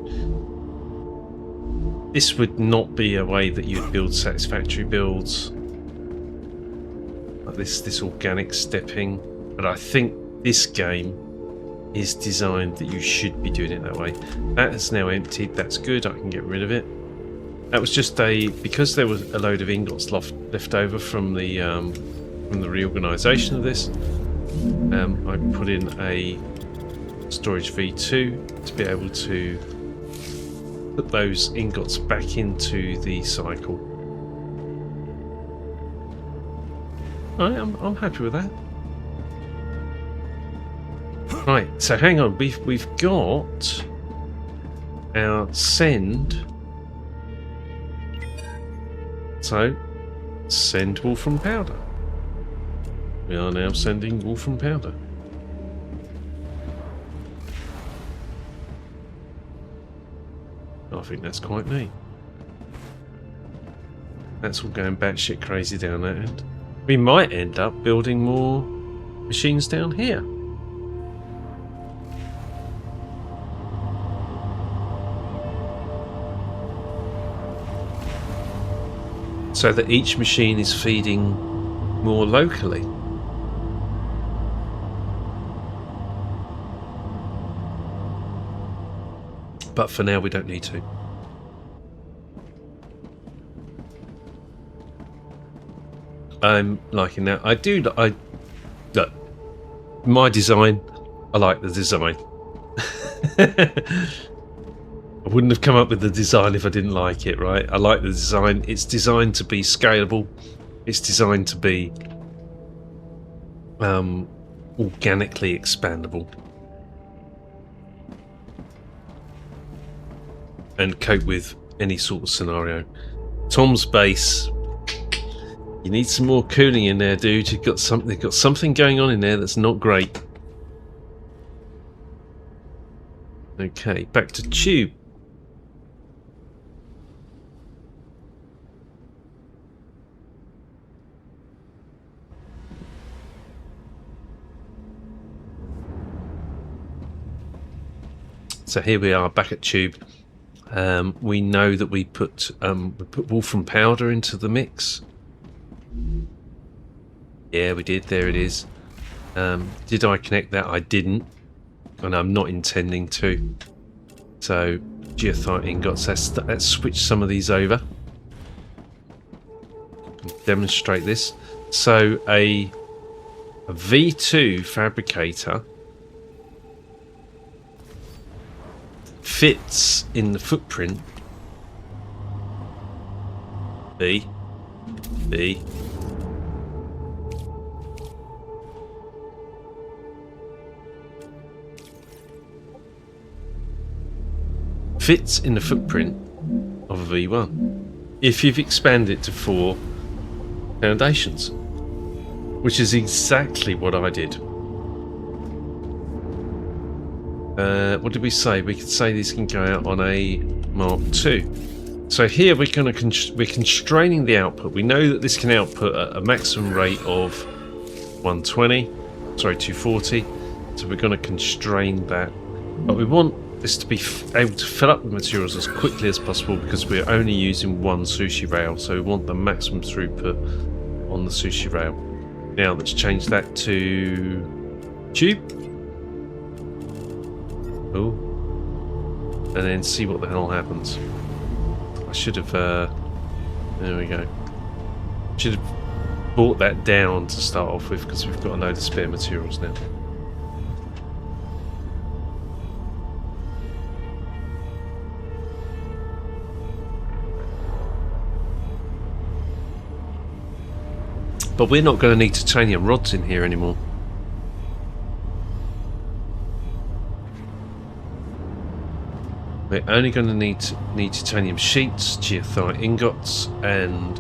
This would not be a way that you'd build satisfactory builds. Like this organic stepping. But I think this game is designed that you should be doing it that way. That is now emptied. That's good. I can get rid of it. That was just because there was a load of ingots left over from the reorganisation of this. I put in a storage V2 to be able to put those ingots back into the cycle. Alright, I'm happy with that. Right, so hang on, we've got our send. So send Wolfram Powder. We are now sending Wolfram Powder. I think that's quite neat. That's all going batshit crazy down that end. We might end up building more machines down here. So that each machine is feeding more locally. But for now, we don't need to. I'm liking that. Look, my design, I like the design. I wouldn't have come up with the design if I didn't like it, right? I like the design. It's designed to be scalable. It's designed to be organically expandable and cope with any sort of scenario. Tom's base, you need some more cooling in there, dude. You've got something going on in there that's not great. Okay, back to Tube. So here we are back at Tube. We know that we put Wolfram Powder into the mix. Yeah, we did. There it is. Did I connect that? I didn't, and I'm not intending to. So Goethite ingots. Let's switch some of these over. Demonstrate this. So a V2 Fabricator fits in the footprint B fits in the footprint of a V1 if you've expanded it to 4 foundations, which is exactly what I did. What did we say? We could say this can go out on a Mark II. So here we're constraining the output. We know that this can output at a maximum rate of 240. So we're going to constrain that. But we want this to be able to fill up with materials as quickly as possible because we're only using one sushi rail. So we want the maximum throughput on the sushi rail. Now let's change that to Tube. Oh, and then see what the hell happens. I should have, there we go. Should have brought that down to start off with because we've got a load of spare materials now. But we're not going to need titanium rods in here anymore. We're only going to need titanium sheets, goethite ingots, and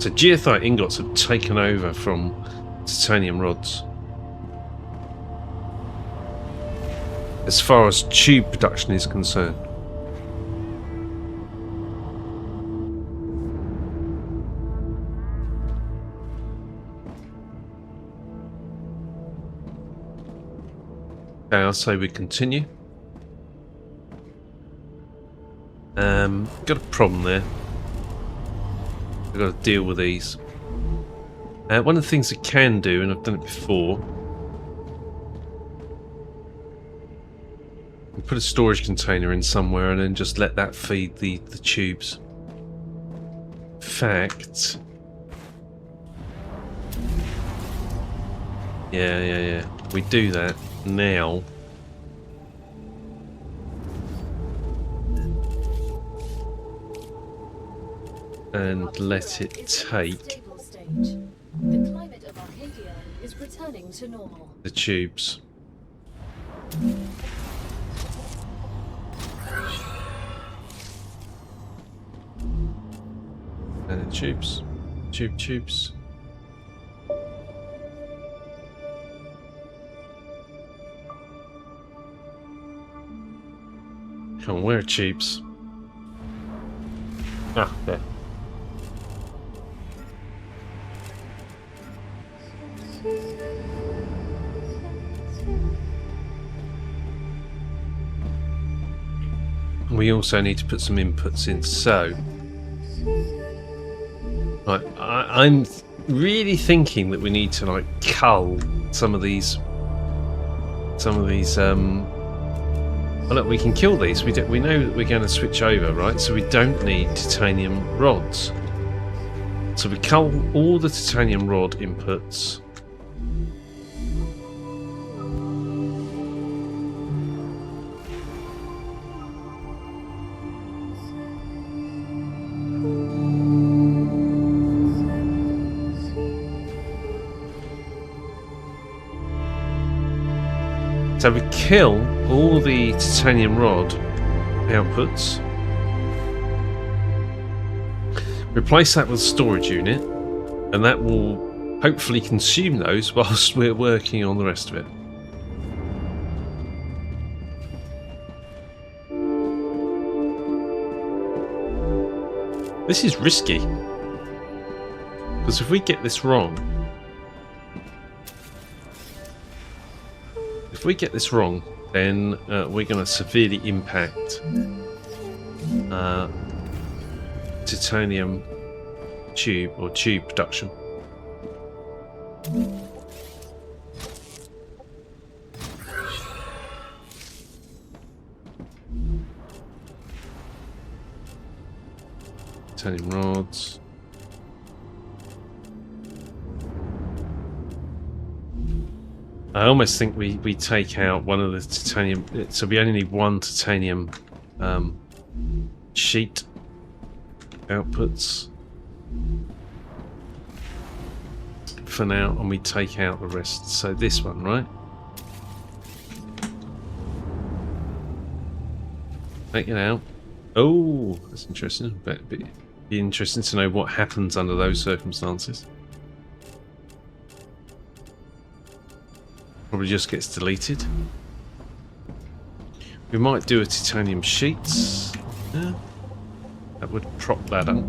so goethite ingots have taken over from titanium rods. As far as tube production is concerned. Okay, I'll say we continue. Got a problem there. I've got to deal with these. One of the things I can do, and I've done it before, put a storage container in somewhere and then just let that feed the tubes. In fact, yeah. We do that now. And let it take the climate of Arcadia is returning to normal. The tubes. And the tubes. Tubes. Come on, where are tubes? Ah, there. We also need to put some inputs in, so right, I'm really thinking that we need to like cull some of these. Well, look, we can kill these. We know that we're going to switch over, right? So we don't need titanium rods. So we cull all the titanium rod inputs. So we kill all the titanium rod outputs, replace that with a storage unit, and that will hopefully consume those whilst we're working on the rest of it. This is risky, because if we get this wrong, then we're going to severely impact titanium tube production. Titanium rods. I almost think we take out one of the titanium, so we only need one titanium sheet outputs for now, and we take out the rest. So this one, right? Take it out. Oh, that's interesting. But be interesting to know what happens under those circumstances. Probably just gets deleted. We might do a titanium sheets. Yeah, that would prop that up.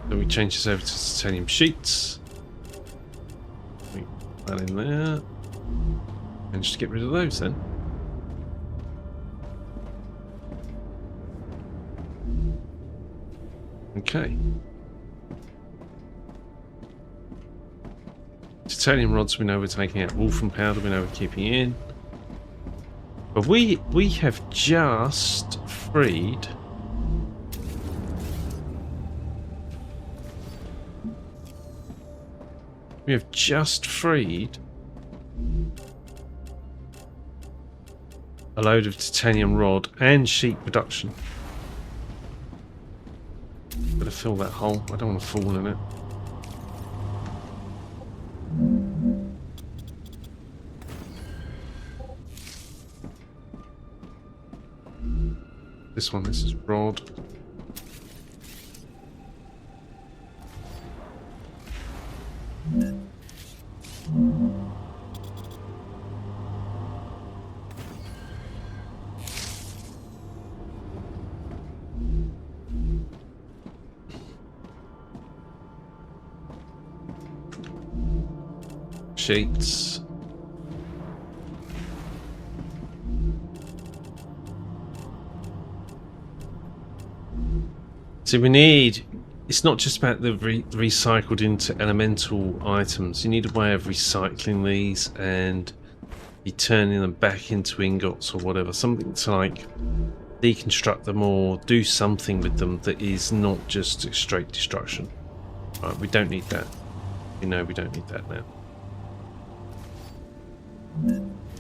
Then we change this over to titanium sheets. We put that in there. And just get rid of those then. Okay. Titanium rods we know we're taking out. Wolfram powder we know we're keeping in. But we have just freed a load of titanium rod and sheet production. Better fill that hole. I don't want to fall in it. This one, this is rod. Sheets. So we need, it's not just about the recycled into elemental items. You need a way of recycling these and be turning them back into ingots or whatever. Something to like deconstruct them or do something with them that is not just straight destruction. Right, we don't need that. We know we don't need that now.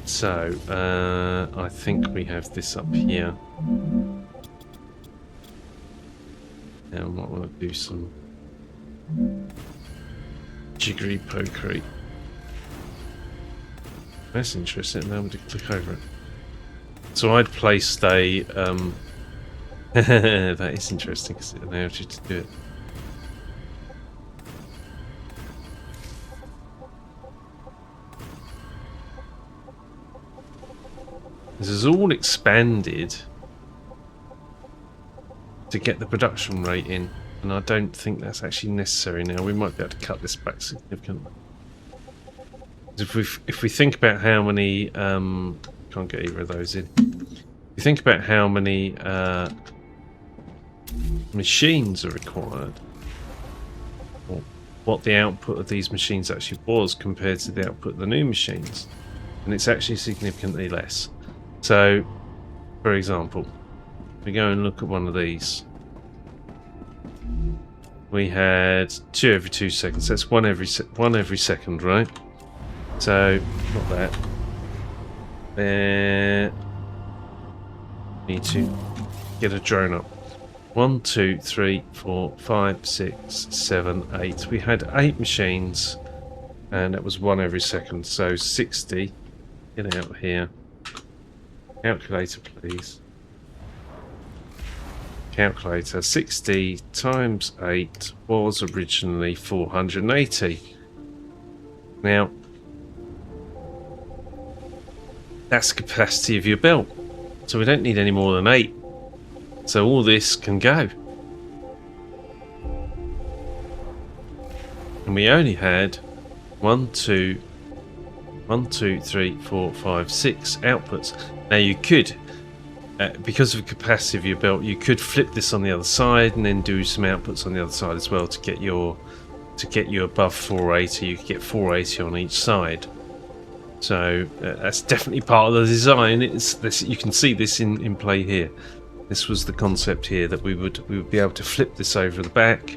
So, I think we have this up here. Now I might want to do some jiggery pokery. That's interesting. Now I'm going to click over it. So I'd placed a that is interesting because it allows you to do it. This is all expanded to get the production rate in, and I don't think that's actually necessary now. We might be able to cut this back significantly. If we think about how many can't get either of those in. If you think about how many machines are required, or what the output of these machines actually was compared to the output of the new machines, and it's actually significantly less. So, for example, we go and look at one of these. We had 2 every 2 seconds. That's one every second, right? So, not that. Need to get a drone up. 1, 2, 3, 4, 5, 6, 7, 8. We had 8 machines, and that was 1 every second. So 60. Get out here. Calculator, please. Calculator. 60 times 8 was originally 480. Now, that's the capacity of your belt. So we don't need any more than 8. So all this can go. And we only had 1, 2, 3, 4, 5, 6 outputs. Now you could, because of the capacity of your belt, you could flip this on the other side and then do some outputs on the other side as well to get you above 480. You could get 480 on each side. So that's definitely part of the design. It's this, you can see this in play here. This was the concept here, that we would be able to flip this over the back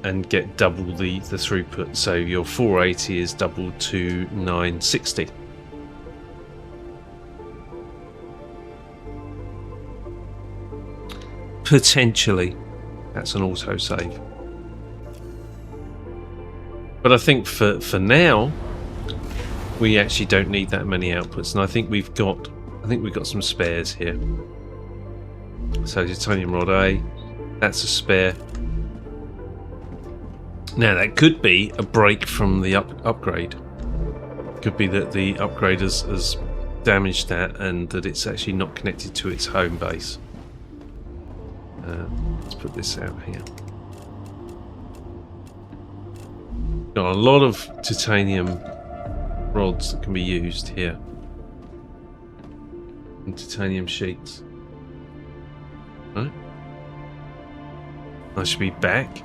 and get double the throughput. So your 480 is doubled to 960. Potentially, that's an autosave. But I think for now, we actually don't need that many outputs, and I think we've got some spares here. So titanium rod A, that's a spare. Now that could be a break from the upgrade. Could be that the upgrade has damaged that, and that it's actually not connected to its home base. Let's put this out here. Got a lot of titanium rods that can be used here, and titanium sheets. Right. I should be back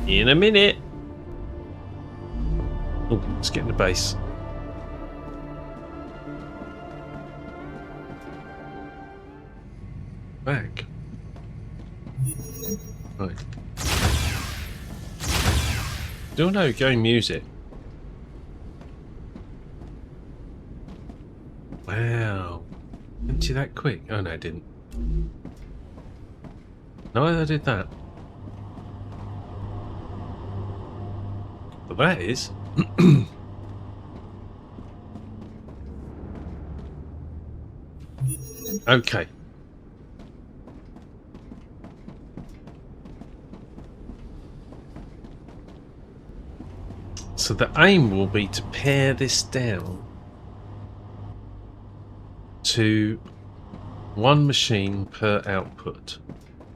in a minute. Oh, let's get in the base. Back. Right. Oh no, going music. Wow. Empty that quick. Oh no, I didn't. No, I did that. But that is. Okay. So the aim will be to pare this down to 1 machine per output.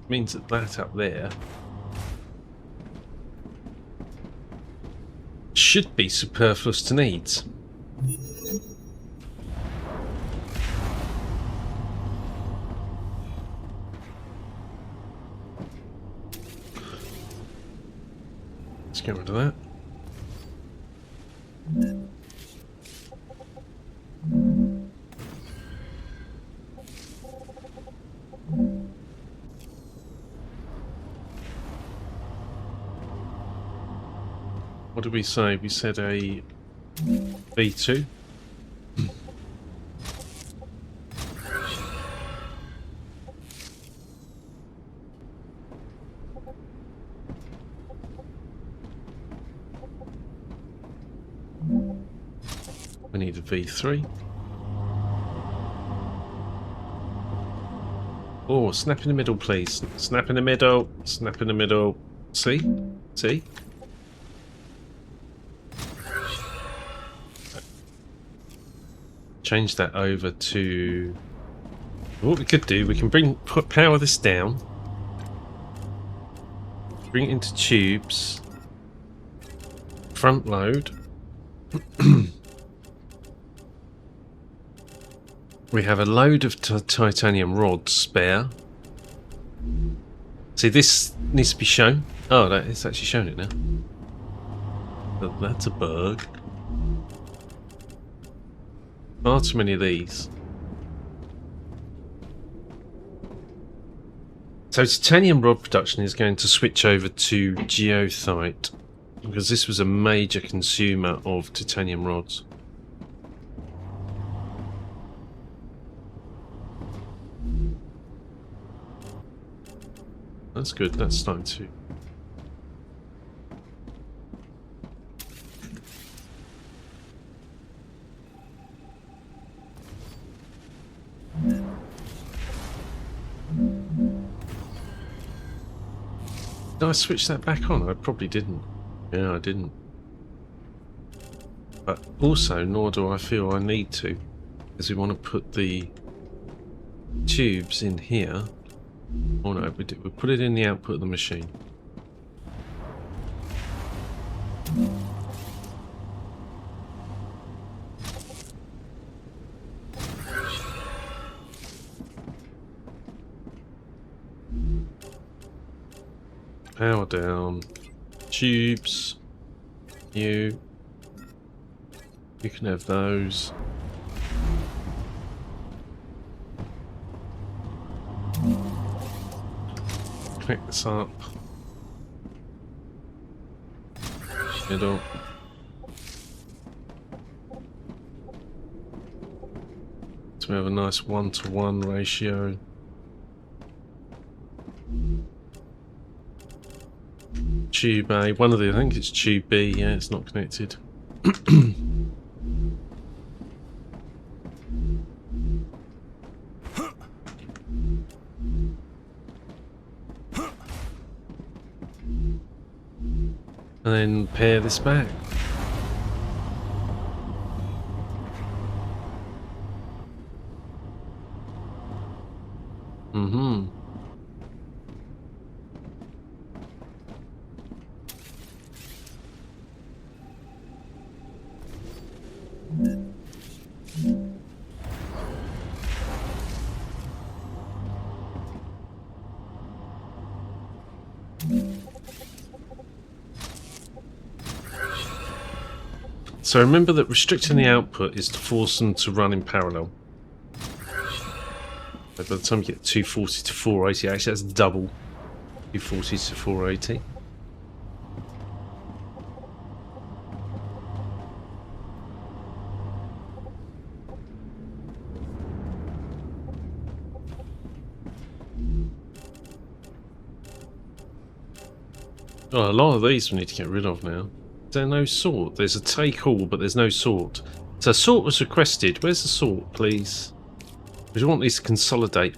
Means that up there should be superfluous to needs. Let's get rid of that. What did we say? We said a V2. We need a V3. Oh, snap in the middle, please. Snap in the middle. Snap in the middle. See? See? Change that over to... What we could do, we can power this down. Bring it into tubes. Front load. We have a load of titanium rods spare. See, this needs to be shown. Oh, it's actually shown it now. But that's a bug. Far too many of these. So titanium rod production is going to switch over to goethite, because this was a major consumer of titanium rods. That's good, that's starting to... Did I switch that back on? I probably didn't. Yeah, I didn't. But also, nor do I feel I need to, because we want to put the tubes in here. Oh no, we put it in the output of the machine. Power down. Tubes. You can have those. Connect this up. Middle. So we have a nice 1-to-1 ratio. Tube A, one of the, I think it's tube B, yeah, it's not connected. And then pair this back. Mm-hmm. So remember that restricting the output is to force them to run in parallel. By the time you get 240 to 480, actually that's double 240 to 480. Oh, a lot of these we need to get rid of now. Is there no sort? There's a take all, but there's no sort. So sort was requested. Where's the sort, please? We don't want these to consolidate.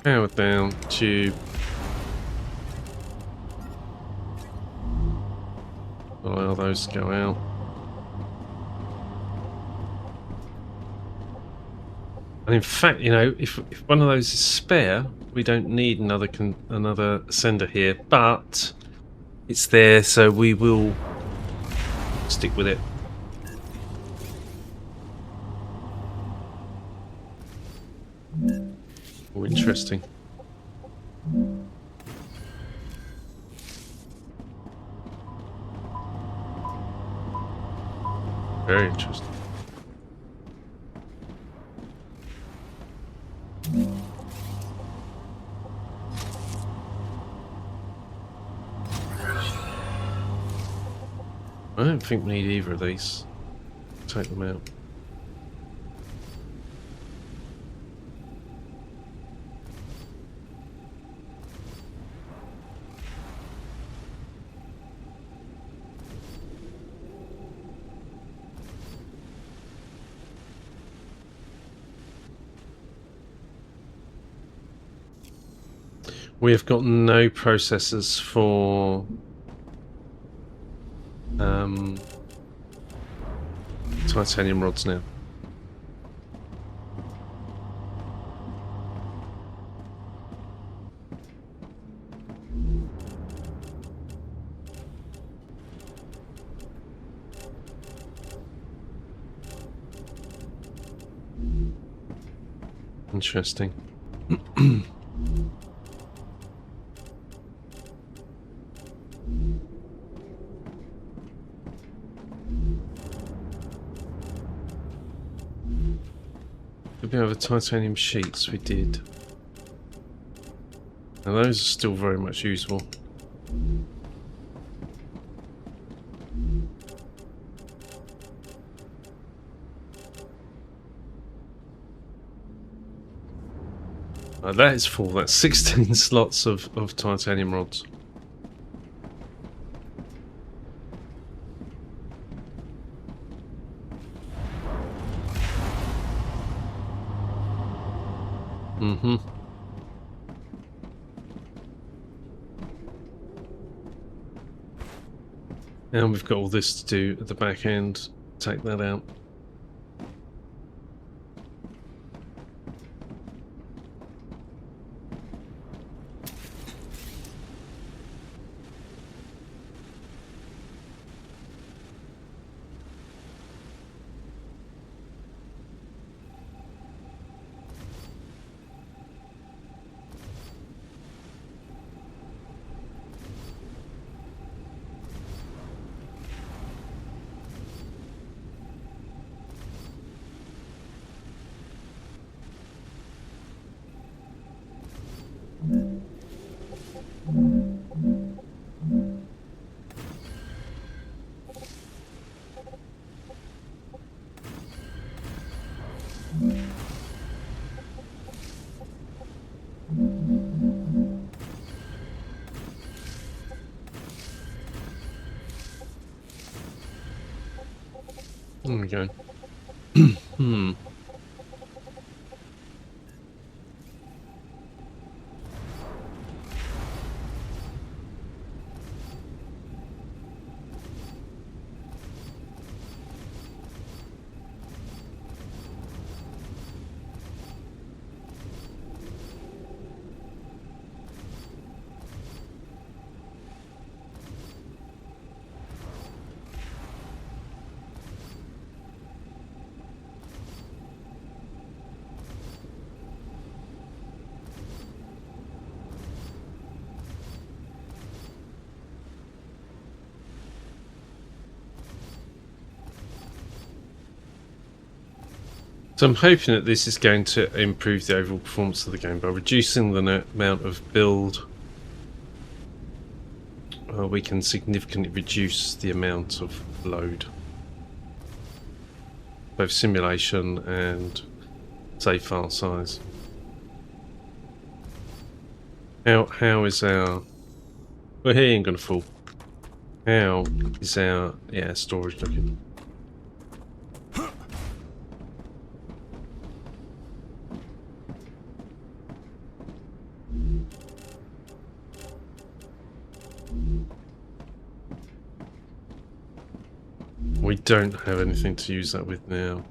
Power down, tube. Allow those to go out. And in fact, you know, if one of those is spare, we don't need another sender here, but it's there, so we will stick with it. Oh, interesting. Very interesting. I don't think we need either of these. Take them out. We have got no processors for titanium rods now. Interesting. Did we have titanium sheets? We did. And those are still very much usable. That is full. That's 16 slots of titanium rods. Mm-hmm. And we've got all this to do at the back end. Take that out. There we go. So I'm hoping that this is going to improve the overall performance of the game by reducing the amount of build. We can significantly reduce the amount of load, both simulation and save file size. How is our? Well, he ain't gonna fall. How is our storage looking? We don't have anything to use that with now.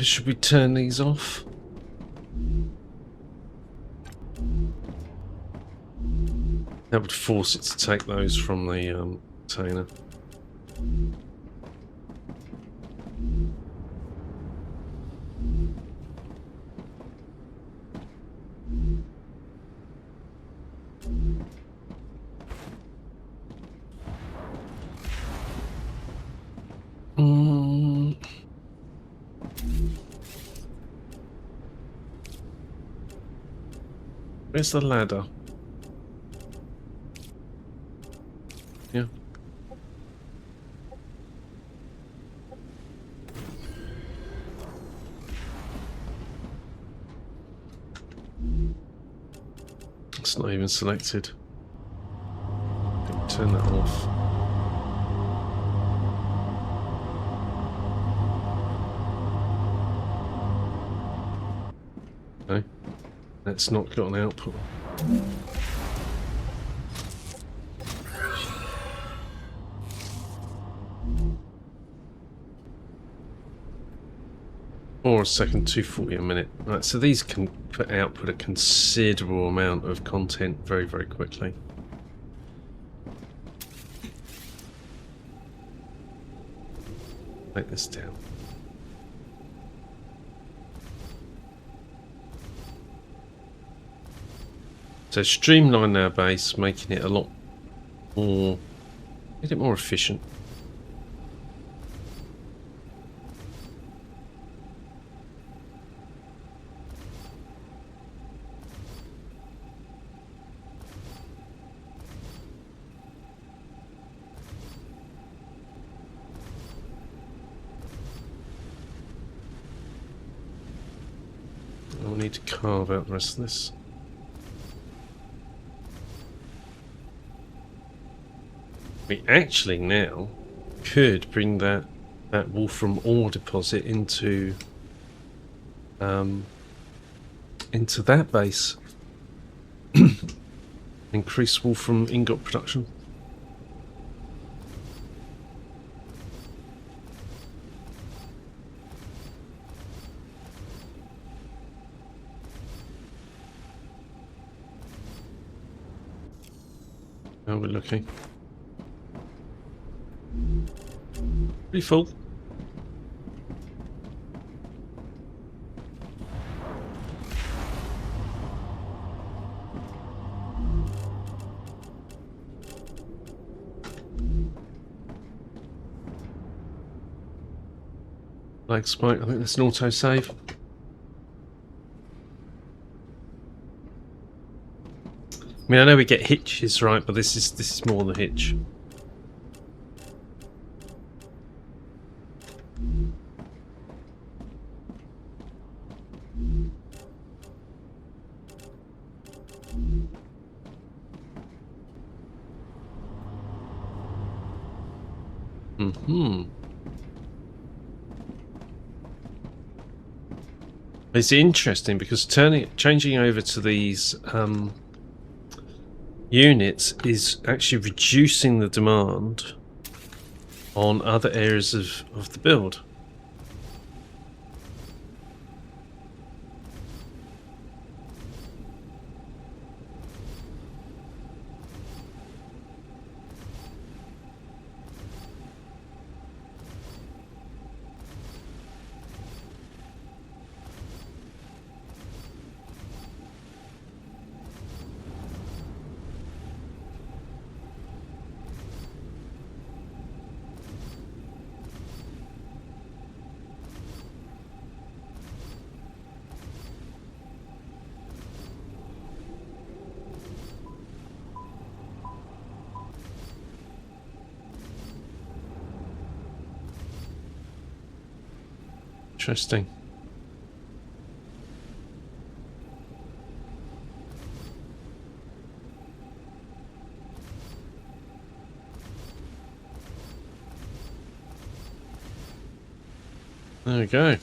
Should we turn these off? That would force it to take those from the container. Where's the ladder? Yeah. It's not even selected. Turn that off. No, that's not got an output. 4 a second, 240 a minute. Right, so these can output a considerable amount of content very, very quickly. Take this down. So streamline our base, making it a lot more, get it more efficient. I'll need to carve out the rest of this. We actually now could bring that Wolfram ore deposit into that base. Increase Wolfram ingot production. How are we looking? Pretty full. Like Spike, I think that's an auto save. I mean, I know we get hitches, right, but this is more the hitch. It's interesting because changing over to these units is actually reducing the demand on other areas of the build. Interesting. There we go.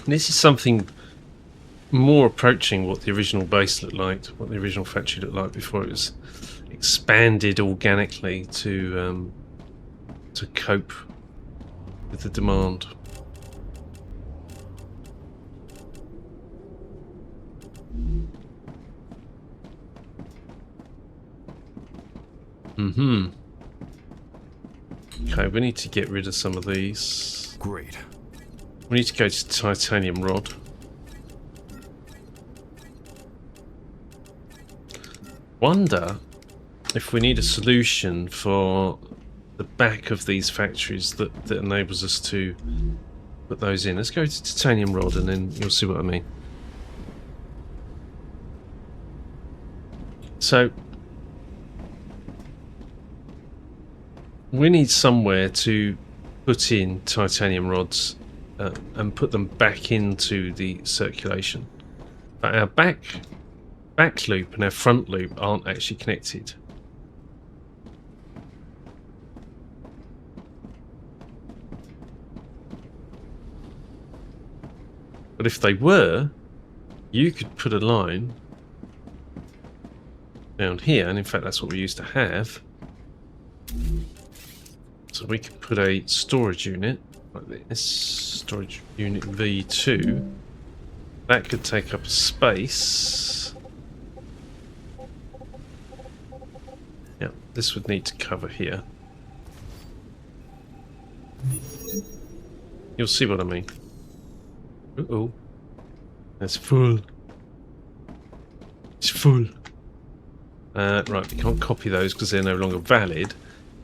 This is something more approaching what the original base looked like, what the original factory looked like before it was expanded organically to cope with the demand. Okay, we need to get rid of some of these. Great. We need to go to titanium rod. Wonder if we need a solution for the back of these factories that enables us to put those in. Let's go to titanium rod and then you'll see what I mean. So we need somewhere to put in titanium rods and put them back into the circulation. But our back loop and our front loop aren't actually connected. But if they were, you could put a line down here, and in fact that's what we used to have. So we could put a storage unit Like this storage unit V2. That could take up space. Yeah, this would need to cover here. You'll see what I mean. Uh-oh. That's full. It's full. Right, we can't copy those because they're no longer valid.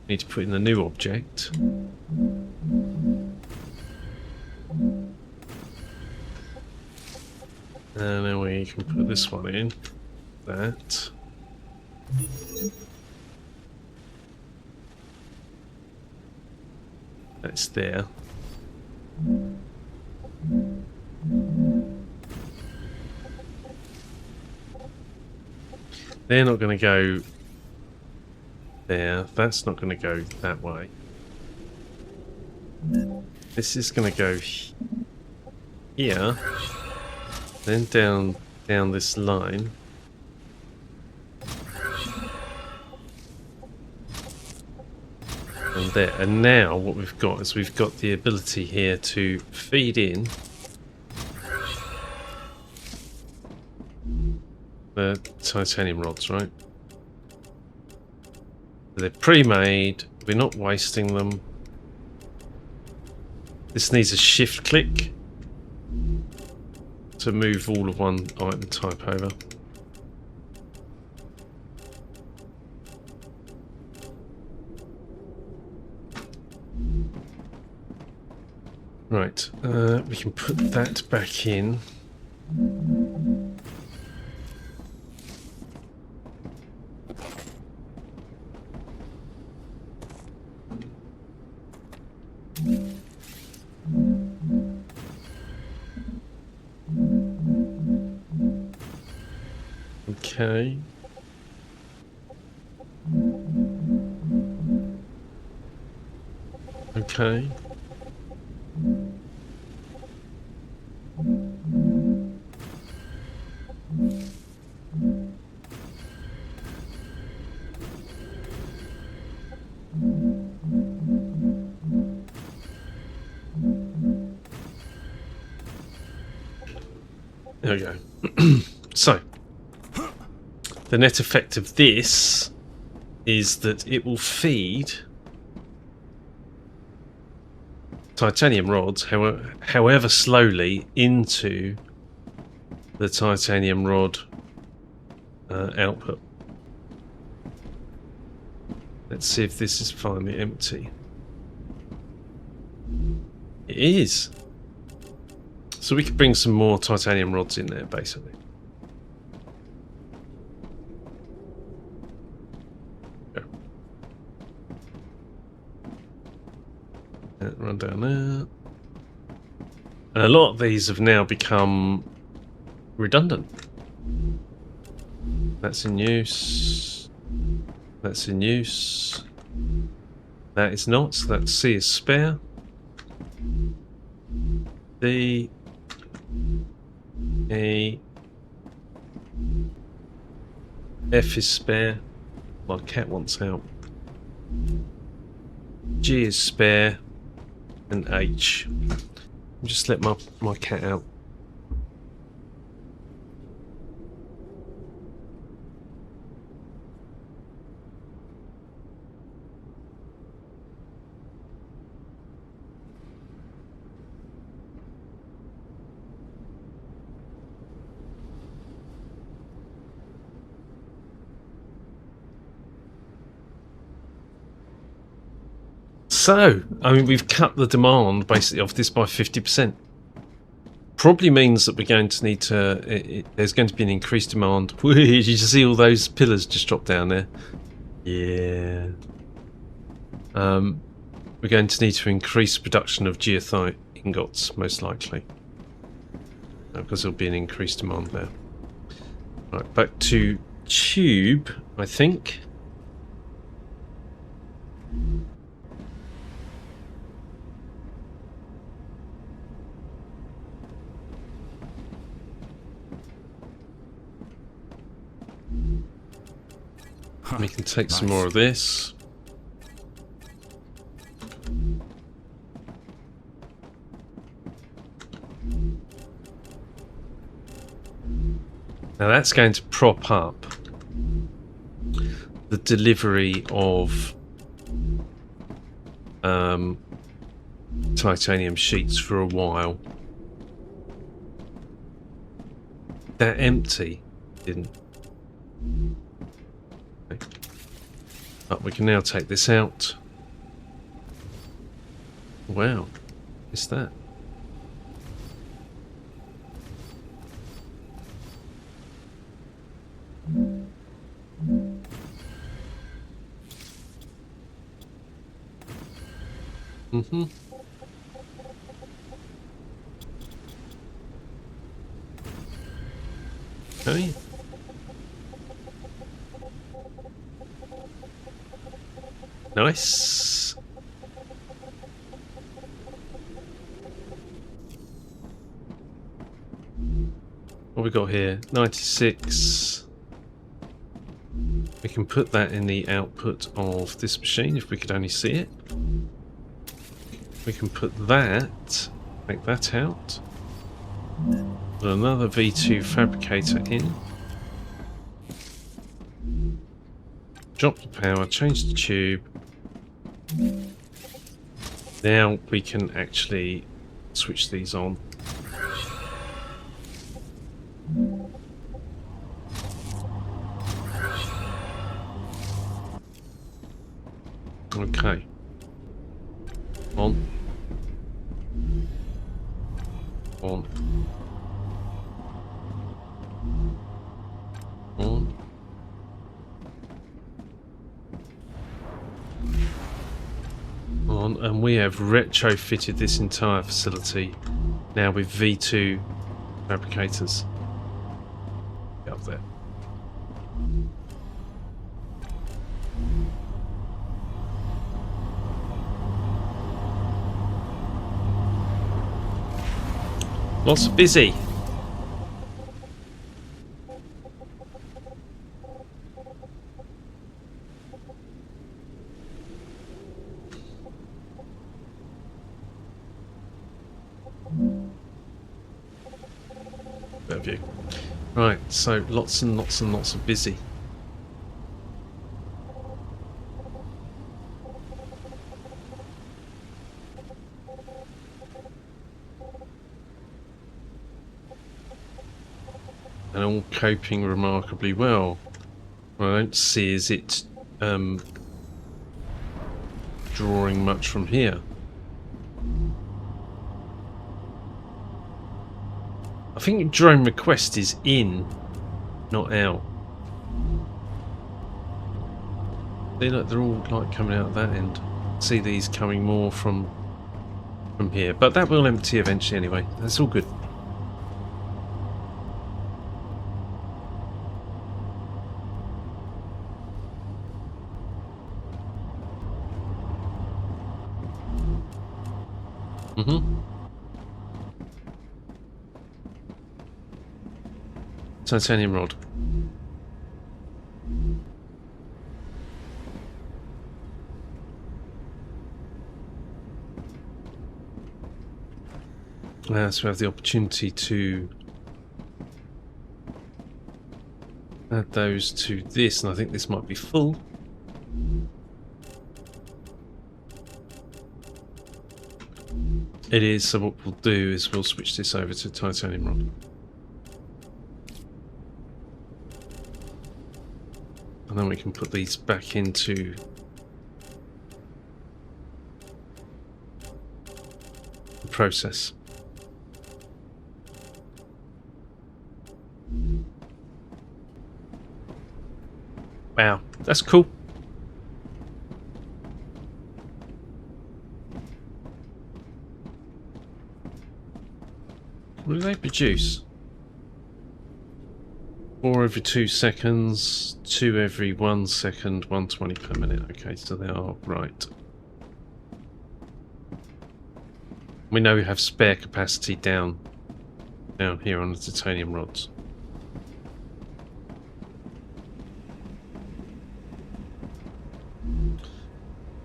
We need to put in a new object. And then we can put this one in. That. That's there. They're not going to go there. That's not going to go that way. This is going to go here. Then down this line. And there. And now what we've got is we've got the ability here to feed in the titanium rods, right? They're pre-made. We're not wasting them. This needs a shift click to move all of one item type over. Right, we can put that back in. Okay. Okay. There we go. So, the net effect of this is that it will feed titanium rods, however slowly, into the titanium rod output. Let's see if this is finally empty. It is. So we could bring some more titanium rods in there, basically. Yeah. Run down there. And a lot of these have now become redundant. That's in use. That's in use. That is not. So that C is spare. D, E, F is spare. My cat wants out. G is spare. And H. Just let my cat out. So, I mean, we've cut the demand basically of this by 50%. Probably means that we're going to need to. There's going to be an increased demand. Did you see all those pillars just drop down there? Yeah. We're going to need to increase production of goethite ingots, most likely, because there'll be an increased demand there. Right, back to tube, I think. We can take some more of this. Now that's going to prop up the delivery of titanium sheets for a while. That empty? Didn't. Okay. But we can now take this out. Wow, what's that? Mm-hmm. Okay. Nice. What we got here? 96. We can put that in the output of this machine if we could only see it. We can put that, make that out. Put another V2 fabricator in. Drop the power, change the tube. Now we can actually switch these on. Okay. On. On. On. On. And we have retrofitted this entire facility now with V2 fabricators. Get up there. Lots of busy. Better view. Right, so lots and lots and lots of busy. And all coping remarkably well. What I don't see is it drawing much from here. I think drone request is in, not out. They're all like coming out of that end. See these coming more from here, but that will empty eventually anyway. That's all good. Titanium rod. So we have the opportunity to add those to this, and I think this might be full. It is, so what we'll do is we'll switch this over to titanium rod. And then we can put these back into the process. Wow, that's cool. What do they produce? 4 every 2 seconds, 2 every 1 second, 120 per minute. Okay, so they are right. We know we have spare capacity down here on the titanium rods.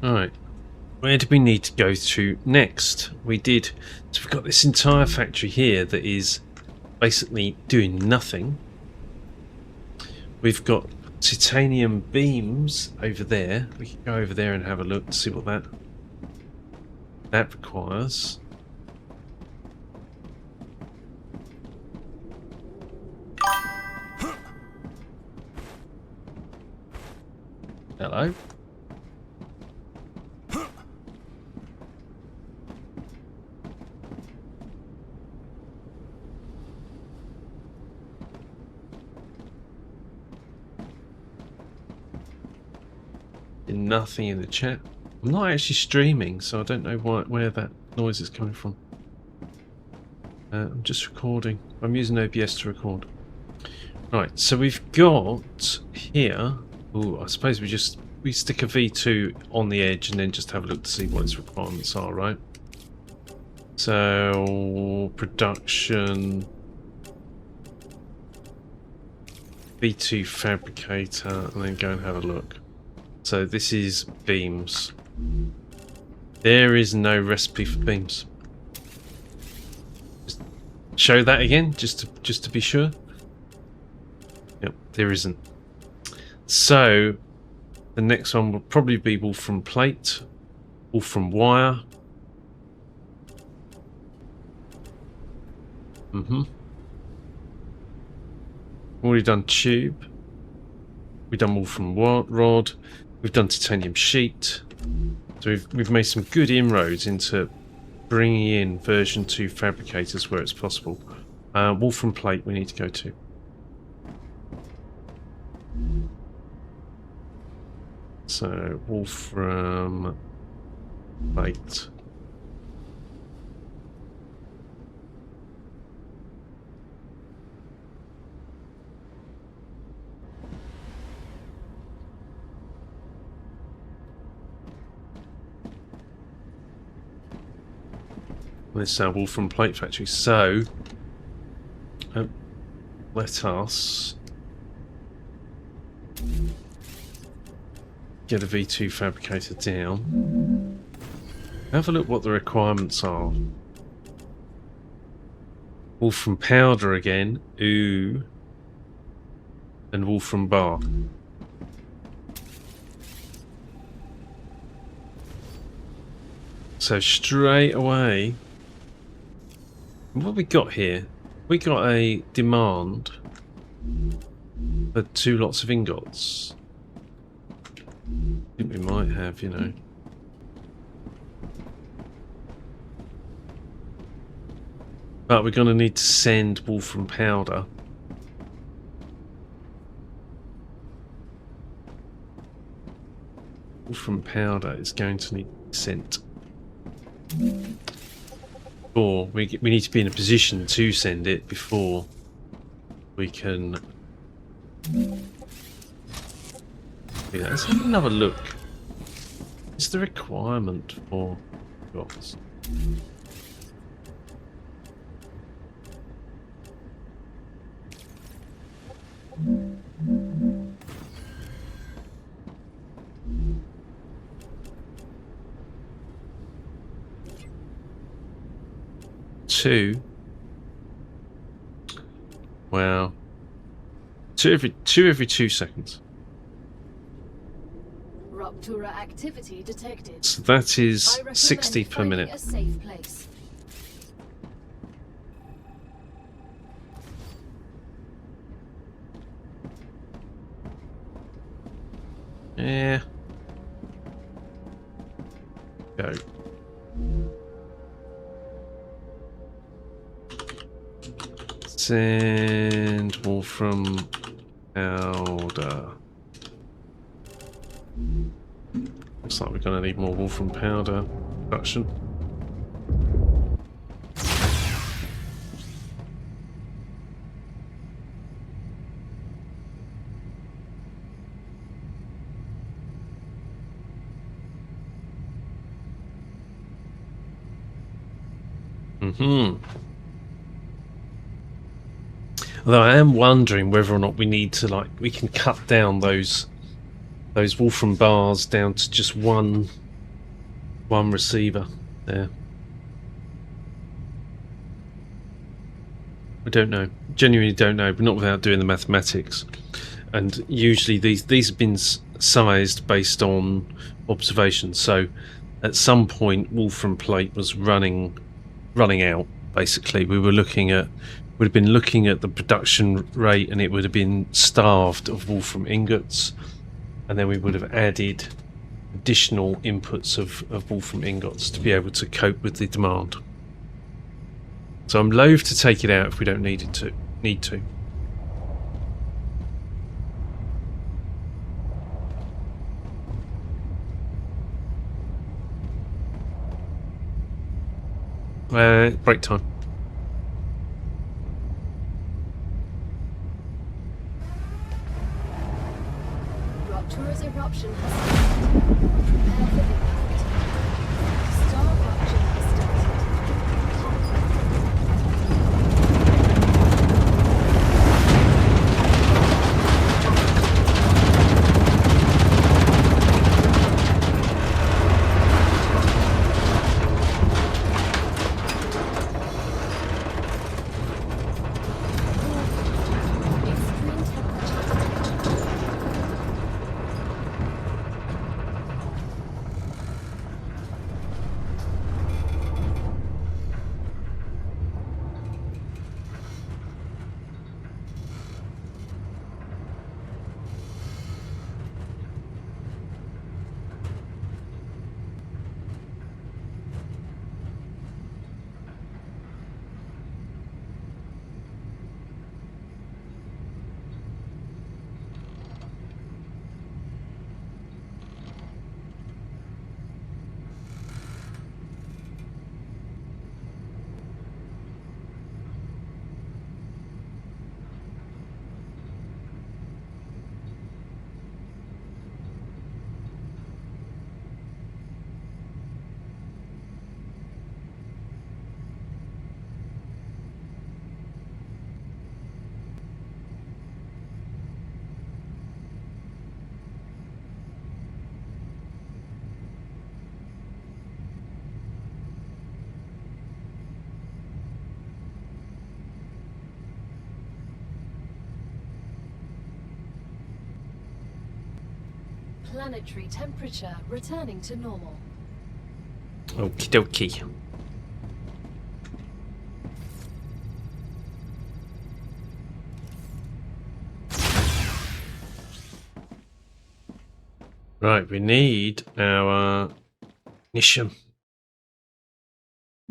Alright, where do we need to go to next? So we've got this entire factory here that is basically doing nothing. We've got titanium beams over there. We can go over there and have a look to see what that requires. Hello. Nothing in the chat. I'm not actually streaming, so I don't know where that noise is coming from. I'm just recording. I'm using OBS to record. Right, so we've got here. Oh, I suppose we stick a V2 on the edge and then just have a look to see what its requirements are, right? So production V2 fabricator, and then go and have a look. So this is beams. There is no recipe for beams. Just show that again, just to be sure. Yep, there isn't. So the next one will probably be Wolfram Plate, Wolfram Wire. Already done tube. We've done Wolfram rod. We've done titanium sheet. So we've made some good inroads into bringing in version 2 fabricators where it's possible. Wolfram Plate we need to go to. So Wolfram Plate. This Wolfram Plate factory. So let us get a V2 fabricator down. Have a look what the requirements are. Wolfram Powder again. Ooh. And Wolfram Bar. So straight away, what have we got here? We got a demand for 2 lots of ingots. I think we might have, you know. But we're going to need to send Wolfram Powder. Wolfram Powder is going to need sent. Or we need to be in a position to send it before we can. Yeah, let's have another look. What's the requirement for box? Two. Wow. Two every 2 seconds. Rupture activity detected. So that is 60 per minute. A safe place. Yeah. Go. Send Wolfram Powder. Looks like we're going to need more Wolfram Powder production. Although I am wondering whether or not we need to, we can cut down those Wolfram bars down to just one receiver there. I don't know. Genuinely don't know, but not without doing the mathematics. and usually these have been sized based on observations. So at some point, Wolfram Plate was running out. Basically, would have been looking at the production rate, and it would have been starved of Wolfram ingots, and then we would have added additional inputs of Wolfram ingots to be able to cope with the demand. So I'm loath to take it out if we don't need to. Break time. Rupture's eruption has started. Prepare for impact. StarRupture has started. Extreme temperature detected. Planetary temperature returning to normal. Okie dokie. Right, we need our ignition.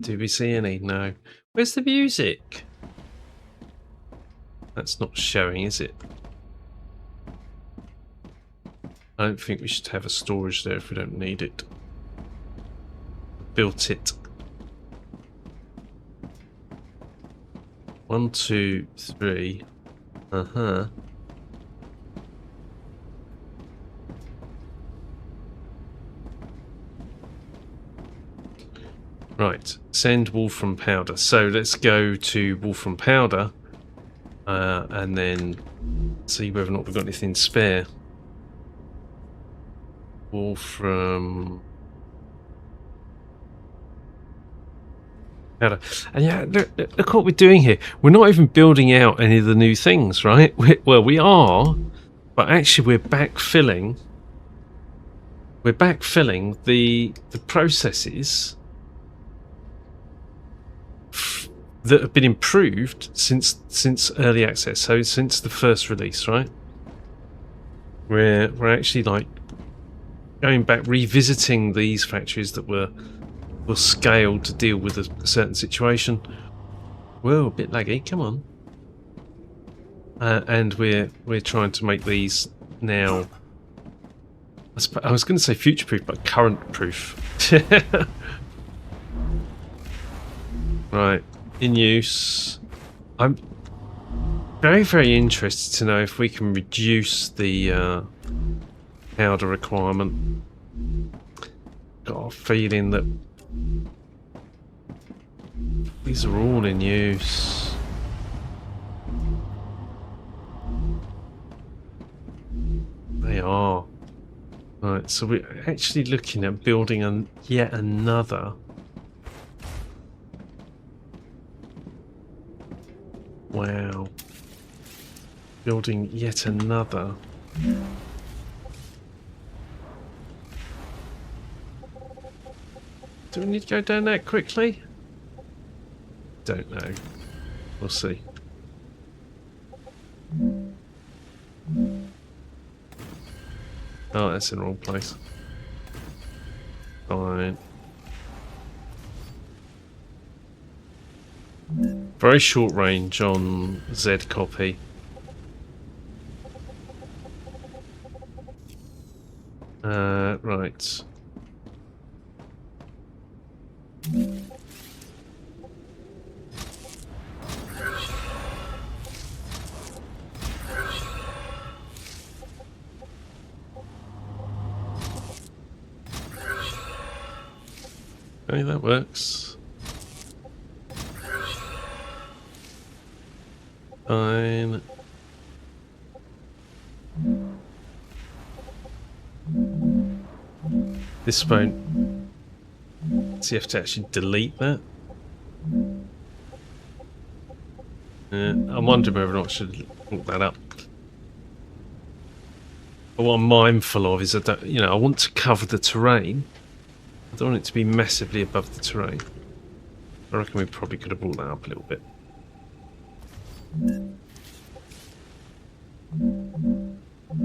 Do we see any? No. Where's the music? That's not showing, is it? I don't think we should have a storage there if we don't need it. Built it. 1, 2, 3. Uh-huh. Right, send Wolfram Powder. So let's go to Wolfram Powder and then see whether or not we've got anything spare. Wolfram Powder. And yeah, look what we're doing here. We're not even building out any of the new things, right? We are, but actually we're backfilling. We're backfilling the processes that have been improved since early access. So since the first release, right? We're actually like going back, revisiting these factories that were scaled to deal with a certain situation. Whoa, a bit laggy. Come on. And we're trying to make these now. I was going to say future-proof, but current-proof. Right, in use. I'm very, very interested to know if we can reduce the powder requirement. Got a feeling that these are all in use. They are. Right, so we're actually looking at building yet another. Wow. Building yet another. Do we need to go down that quickly? Don't know. We'll see. Oh, that's in the wrong place. Fine. Very short range on Z copy. Right. Okay, that works. Fine. This won't. So you have to actually delete that. I'm wondering whether or not I should look that up. But what I'm mindful of is I want to cover the terrain. I don't want it to be massively above the terrain. I reckon we probably could have brought that up a little bit.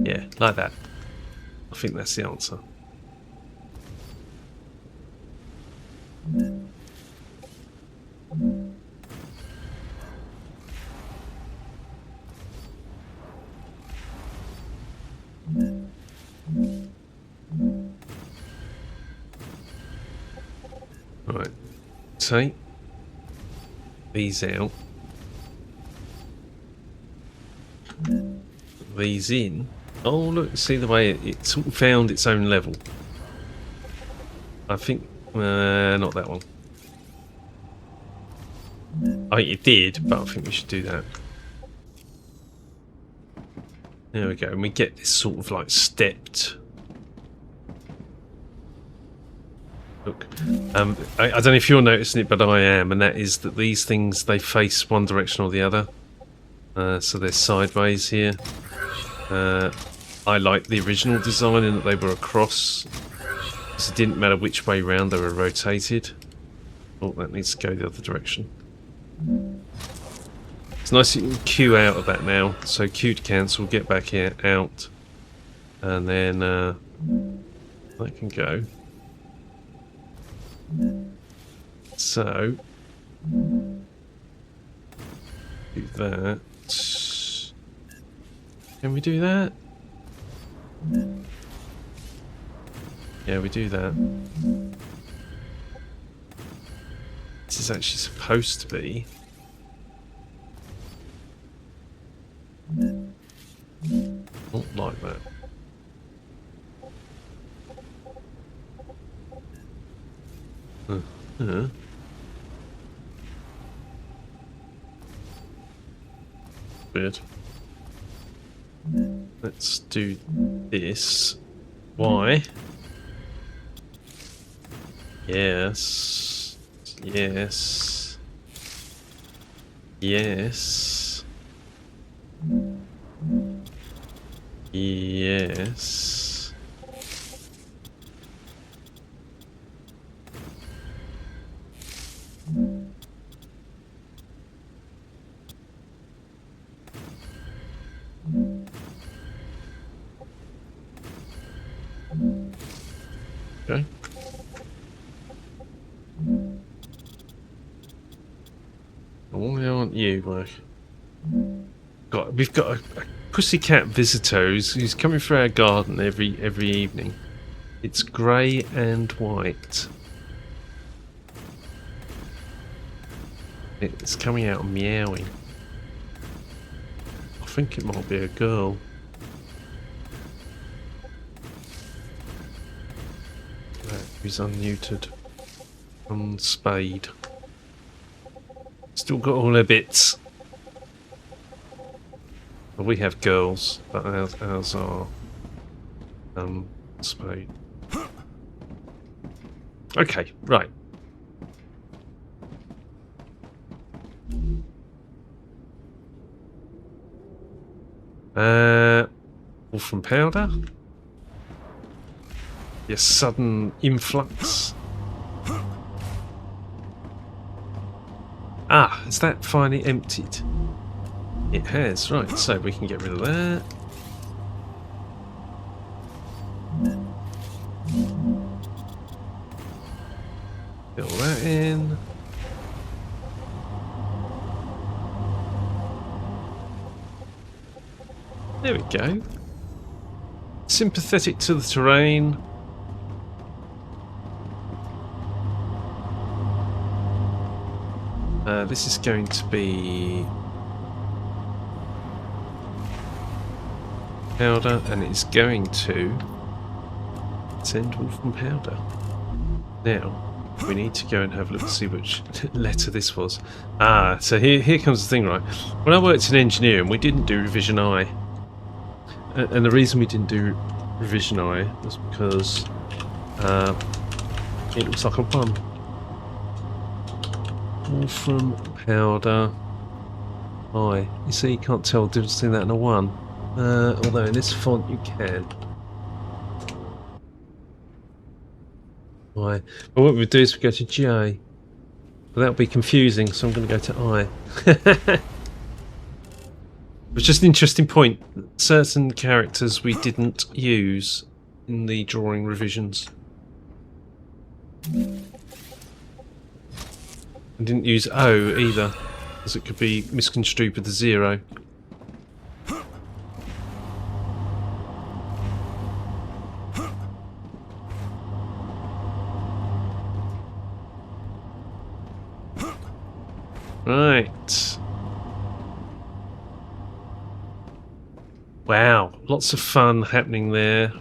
Yeah, like that. I think that's the answer. Right, take these out, these in. Oh look, see the way it sort of found its own level. I think, not that one. I think it did, but I think we should do that. There we go, and we get this sort of like stepped. Look, I don't know if you're noticing it, but I am, and that is that these things, they face one direction or the other. So they're sideways here. I like the original design in that they were across, so it didn't matter which way round they were rotated. Oh, that needs to go the other direction. It's nice that you can queue out of that now. So queue to cancel, get back here, out, and then that can go. So do that. Can we do that? Yeah, we do that. This is actually supposed to be. Not like that. Weird. Let's do this. Why? Yes. Yes. Yes. Yes. Okay. Why aren't you like? We've got a pussycat visitor who's coming through our garden every evening. It's grey and white. It's coming out meowing. I think it might be a girl. Who's unneutered. Unspayed. Still got all her bits. Well, we have girls, but ours are spayed. Okay, right. Wolfram Powder. Your sudden influx. Ah, has that finally emptied? It has, right, so we can get rid of that. Fill that in. There we go. Sympathetic to the terrain. This is going to be powder, and it's going to send Wolfram Powder. Now, we need to go and have a look to see which letter this was. Ah, so here comes the thing, right? When I worked in engineering, we didn't do revision I. And the reason we didn't do revision I was because it looks like a 1. Wolfram Powder I. You see, you can't tell the difference between that and a 1. Although in this font you can. I. But what we do is we go to J. But that'll be confusing, so I'm going to go to I. It's just an interesting point. Certain characters we didn't use in the drawing revisions. I didn't use O either, because it could be misconstrued with the 0. Right. Wow, lots of fun happening there.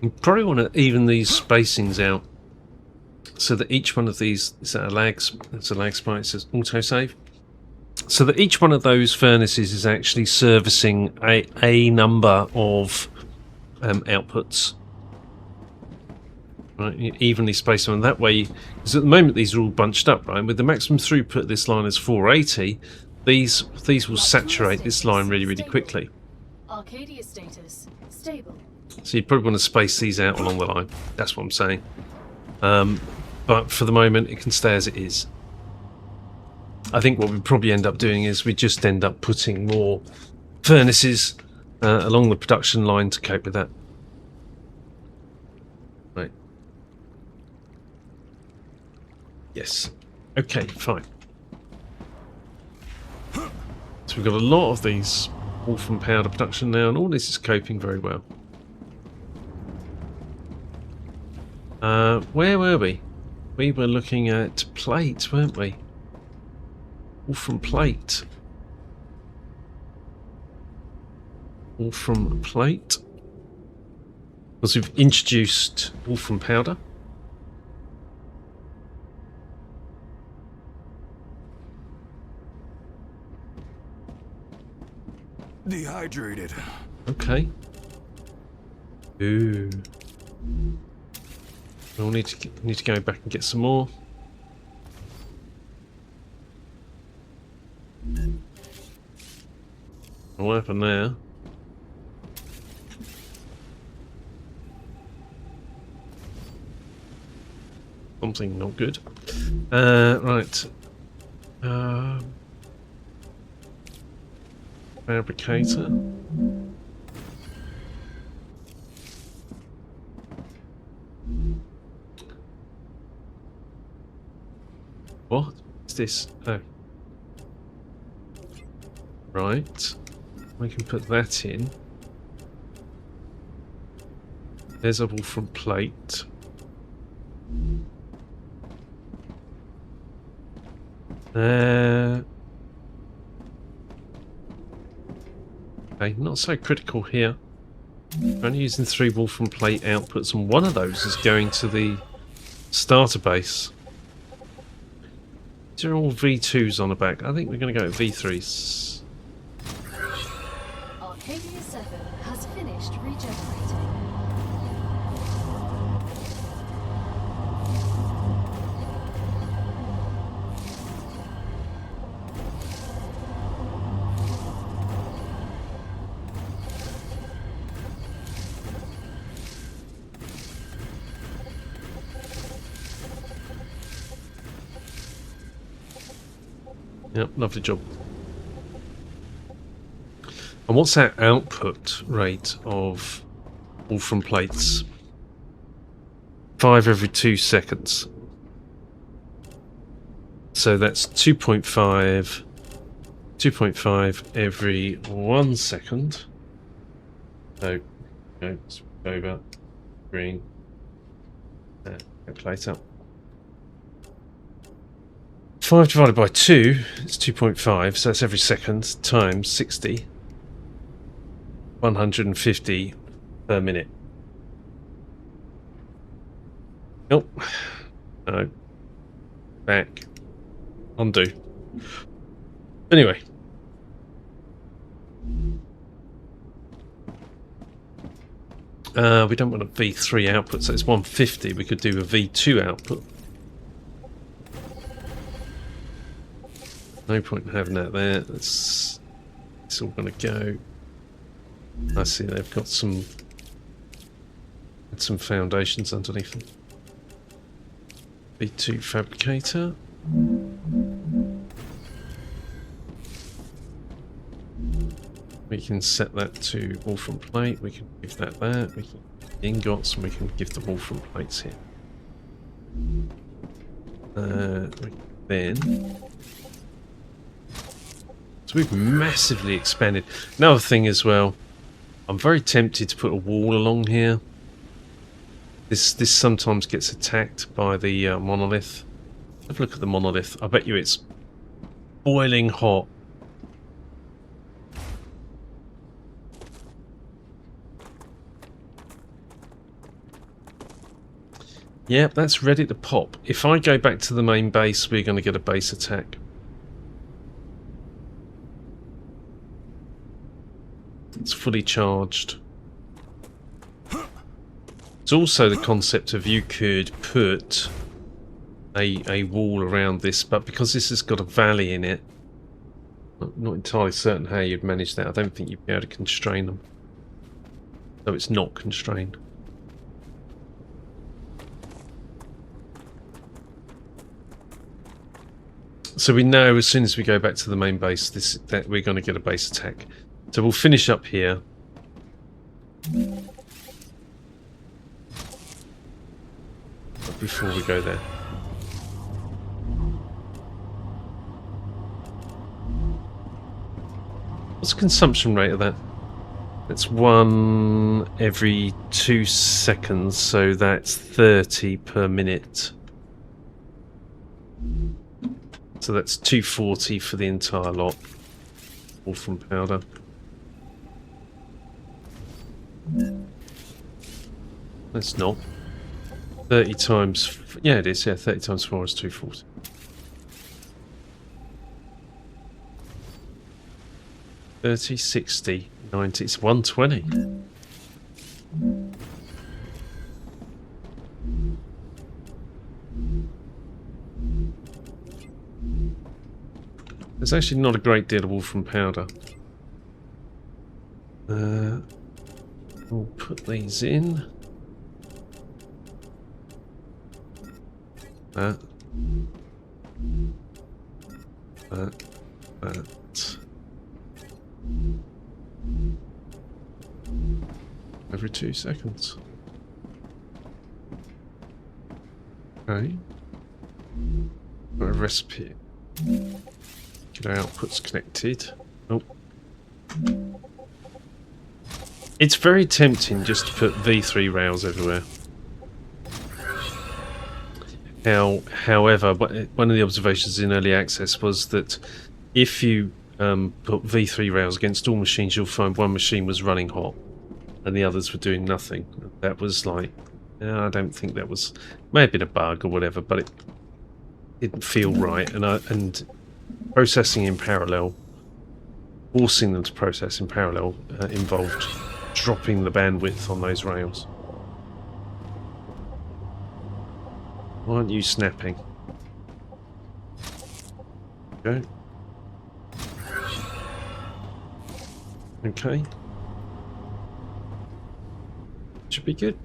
You probably want to even these spacings out so that each one of these is a lag. It's a lag spike. It says autosave. So that each one of those furnaces is actually servicing a number of outputs. Right, you evenly space them, and that way, because at the moment these are all bunched up, right? With the maximum throughput, this line is 480. These will saturate this line really quickly. Arcadia status stable. So you probably want to space these out along the line. That's what I'm saying. But for the moment, it can stay as it is. I think what we probably end up doing is we just end up putting more furnaces along the production line to cope with that. Right. Yes. Okay, fine. So we've got a lot of these Wolfram Powder production now, and all this is coping very well. Where were we? We were looking at plate, weren't we? Wolfram Plate. Wolfram Plate. Because we've introduced Wolfram Powder. Dehydrated. Okay. Ooh. We'll need to go back and get some more. What happened there? Something not good. Right. Fabricator. What is this? Oh. Right. We can put that in. There's a Wolfram Plate. Okay, not so critical here. I'm only using 3 Wolfram Plate outputs, and one of those is going to the starter base. They're all V2s on the back. I think we're going to go with V3s. Arcadia 7 has finished regenerating. Yep, lovely job. And what's our output rate of Wolfram plates? 5 every 2 seconds. So that's 2.5 every 1 second. So, let's go over green. Calculator. 5 divided by 2 is 2.5, so that's every second, times 60. 150 per minute. Nope. No. Back. Undo. Anyway. We don't want a V3 output, so it's 150. We could do a V2 output. No point in having that there. It's all going to go. I see they've got some foundations underneath them. V2 Fabricator. We can set that to Wolfram Plate. We can give that. We can ingots, and we can give the Wolfram Plates here. Then. So we've massively expanded. Another thing as well, I'm very tempted to put a wall along here. This sometimes gets attacked by the monolith. Have a look at the monolith. I bet you it's boiling hot. Yep, that's ready to pop. If I go back to the main base, we're going to get a base attack. It's fully charged. It's also the concept of you could put a wall around this, but because this has got a valley in it, I'm not entirely certain how you'd manage that. I don't think you'd be able to constrain them. So it's not constrained. So we know as soon as we go back to the main base that we're going to get a base attack. So we'll finish up here. Before we go there. What's the consumption rate of that? It's 1 every 2 seconds, so that's 30 per minute. So that's 240 for the entire lot. Wolfram Powder. That's not. 30 times... Yeah, it is. Yeah, 30 times 4 is 240. $30, $60, $90. It's 120. There's actually not a great deal of Wolfram Powder. We'll put these in. That. Every 2 seconds. Okay. Got a recipe. Get our outputs connected. Oh. It's very tempting just to put V3 rails everywhere. However, one of the observations in early access was that if you put V3 rails against all machines, you'll find one machine was running hot and the others were doing nothing. That was like, I don't think that was, may have been a bug or whatever, but didn't feel right, and processing in parallel, forcing them to process in parallel, involved dropping the bandwidth on those rails. Why aren't you snapping? Go. Okay. Should be good.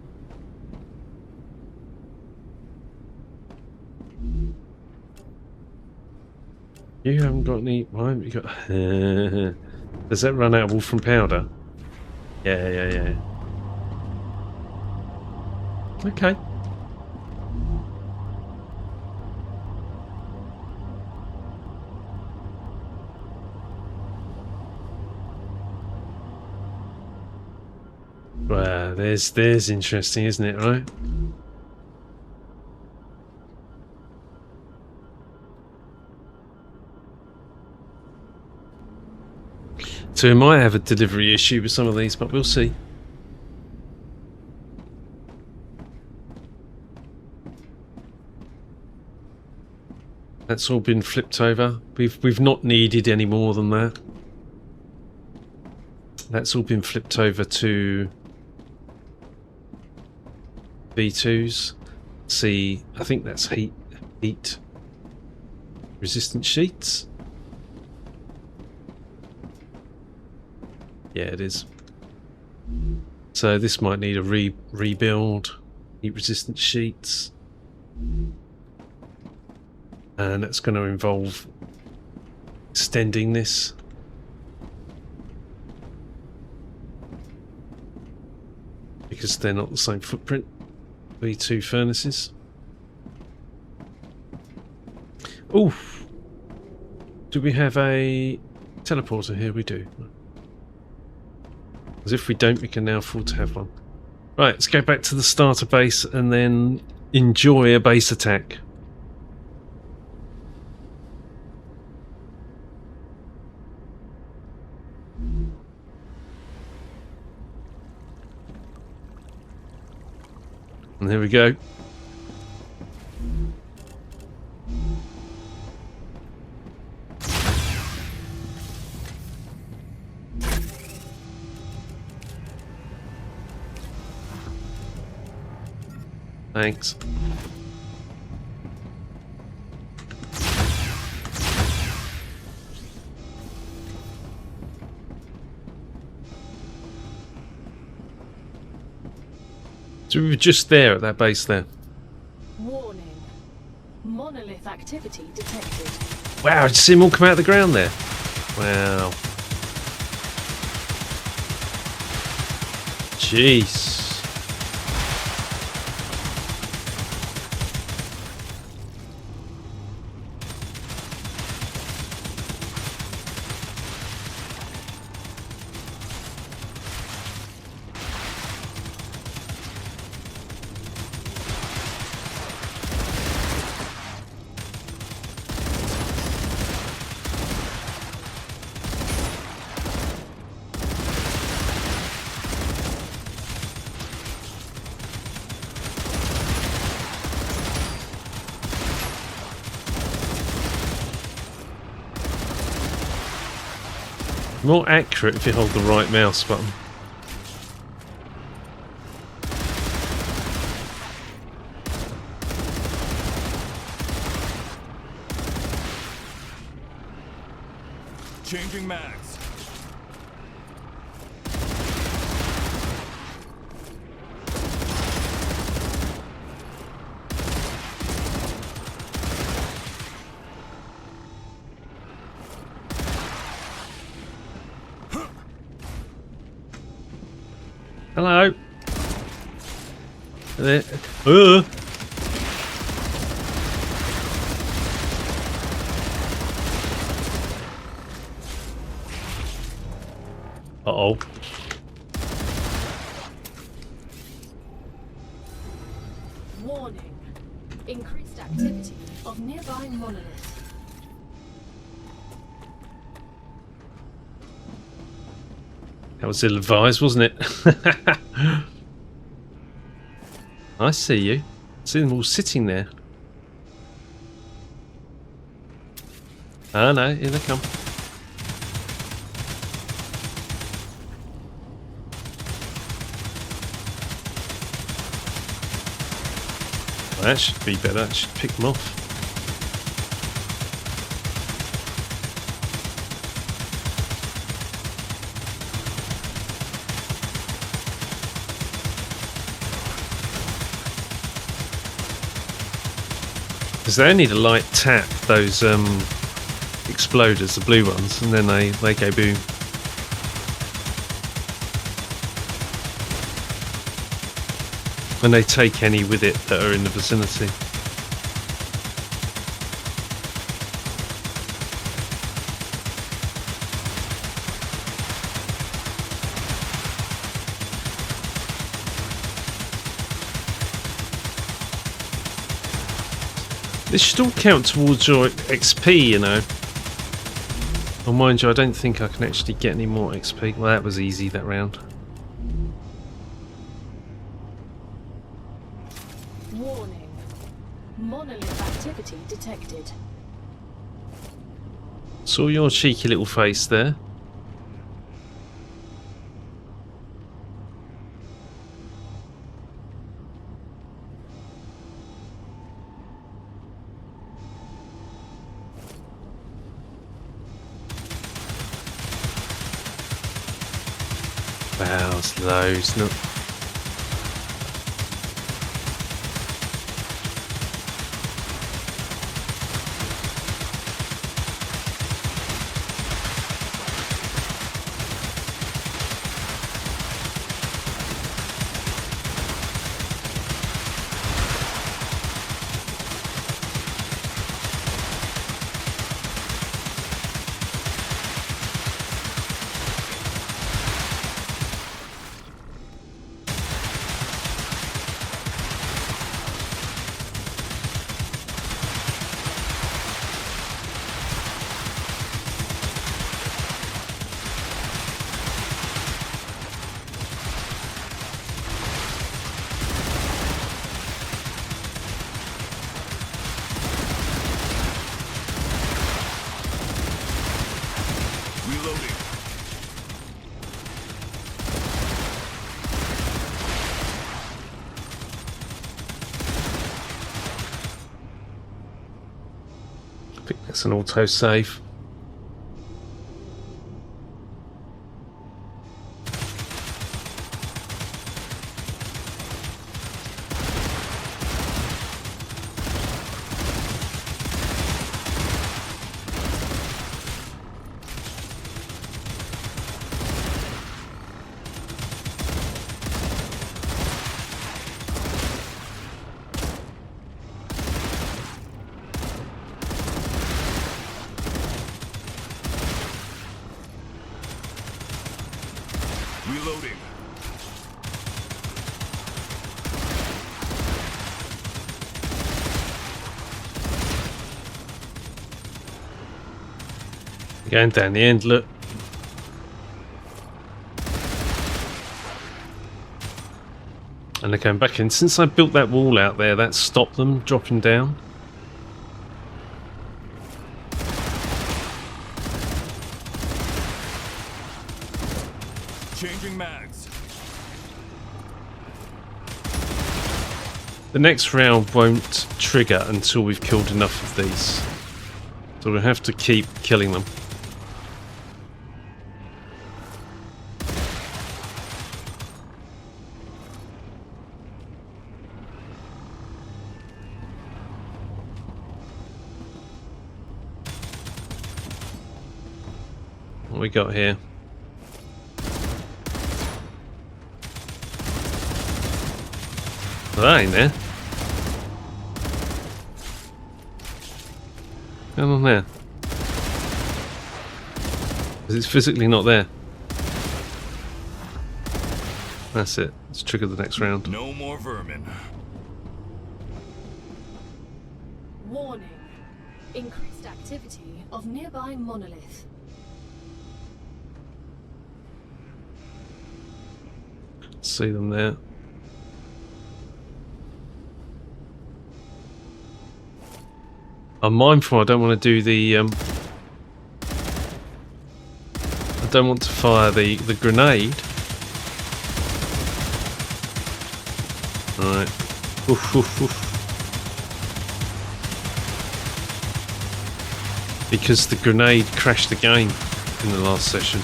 You haven't got any. Why haven't you got? Does that run out of Wolfram Powder? Yeah. Okay. Well, there's interesting, isn't it, right? So we might have a delivery issue with some of these, but we'll see. That's all been flipped over. We've not needed any more than that. That's all been flipped over to V2s. See, I think that's heat resistant sheets. Yeah, it is. So this might need a rebuild. Heat resistant sheets. And that's going to involve extending this. Because they're not the same footprint. V2 furnaces. Oof. Do we have a teleporter here? We do. As if we don't, we can now afford to have one. Right, let's go back to the starter base and then enjoy a base attack. And here we go. Thanks. So we were just there at that base there. Warning. Monolith activity detected. Wow, did you see them all come out of the ground there? Wow. Jeez. More accurate if you hold the right mouse button. Changing mags. Hello. There. Uh-oh. Warning. Increased activity of nearby monolith. That was ill-advised, wasn't it? I see you. See them all sitting there. Ah, no, here they come. Well, that should be better. That should pick them off. Because they only need a light tap, those exploders, the blue ones, and then they go boom. And they take any with it that are in the vicinity. This should all count towards your XP, you know. Well, mind you, I don't think I can actually get any more XP. Well, that was easy that round. Warning. Monolith activity detected. Saw your cheeky little face there. Wow, it's loads. No. Reloading. I think that's an auto save. Reloading. Going down the end, look. And they're going back in. Since I built that wall out there, that stopped them dropping down. Changing mags. The next round won't trigger until we've killed enough of these. So we'll have to keep killing them. What we got here? Well, that ain't there. Going on there? Because it's physically not there. That's it. Let's trigger the next round. No more vermin. Warning. Increased activity of nearby monolith. See them there. I'm mindful I don't want to do the don't want to fire the grenade. Right. Oof, oof, oof. Because the grenade crashed the game in the last session.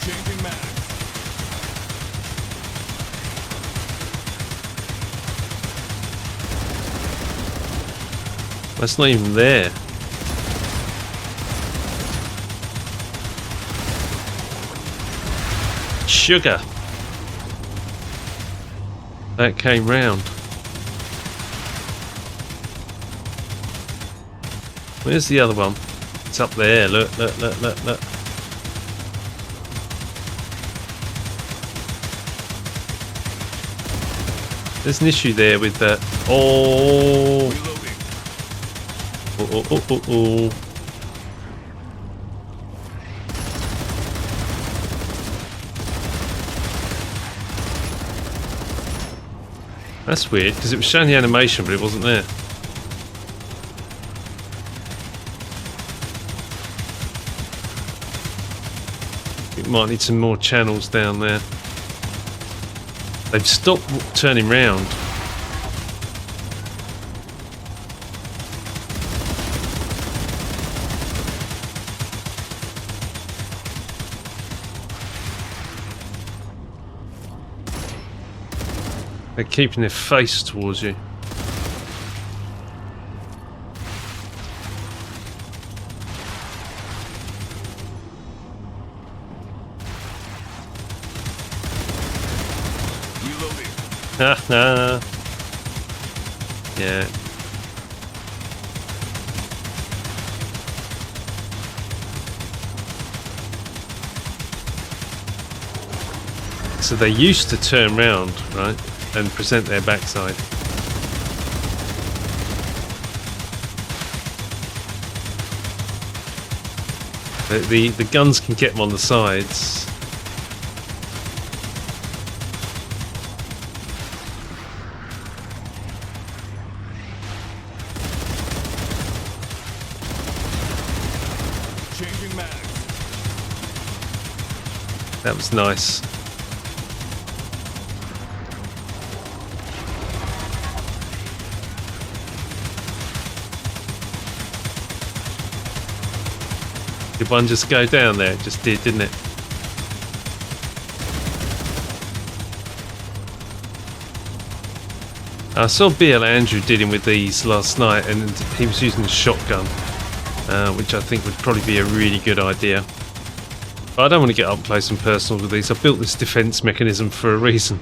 Changing mag. That's not even there. Sugar. That came round. Where's the other one? It's up there. Look, look, look, look, look. There's an issue there with the... Oh! Reloading. Oh, oh, oh, oh, oh. That's weird, because it was showing the animation, but it wasn't there. It might need some more channels down there. They've stopped turning round. They're keeping their face towards you. Reloading. Yeah. So they used to turn round, right, and present their backside. The guns can get them on the sides. Changing mag. That was nice. Did one just go down there? It just did, didn't it? I saw BL Andrew dealing with these last night, and he was using a shotgun, which I think would probably be a really good idea. But I don't want to get up close and personal with these. I built this defense mechanism for a reason,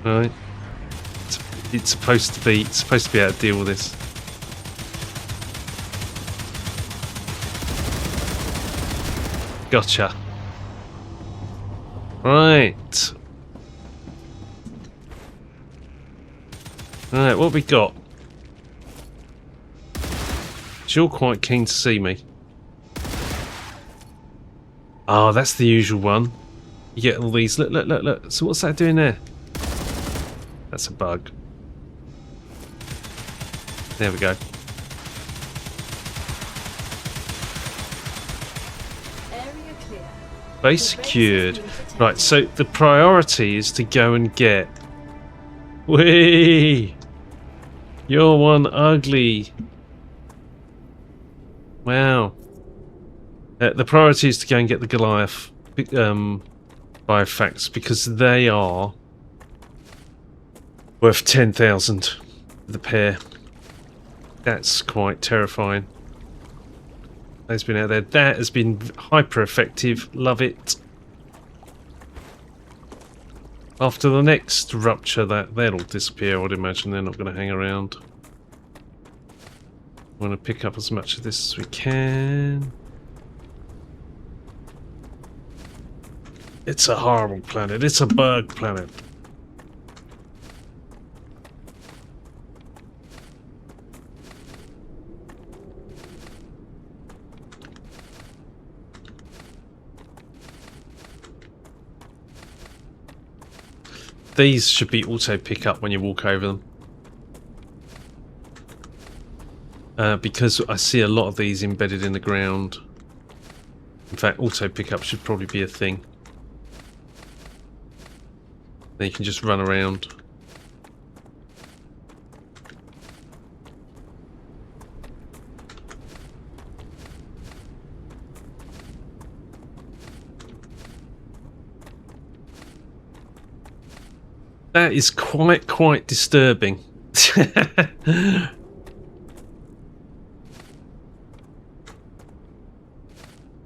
right? It's supposed to be able to deal with this. Gotcha. Right. Right, what we got? You're quite keen to see me. Oh, that's the usual one. You get all these. Look, look, look, look. So what's that doing there? That's a bug. There we go. Area clear. Base secured. Right, so the priority is to go and get... Whee! You're one ugly. Wow. The priority is to go and get the Goliath biofacts, because they are worth 10,000 the pair. That's quite terrifying. That's been out there. That has been hyper effective. Love it. After the next rupture, they'll disappear. I would imagine they're not going to hang around. We want to pick up as much of this as we can. It's a horrible planet. It's a bug planet. These should be auto pick up when you walk over them. because I see a lot of these embedded in the ground. In fact, auto pickup should probably be a thing. Then you can just run around. That is quite disturbing.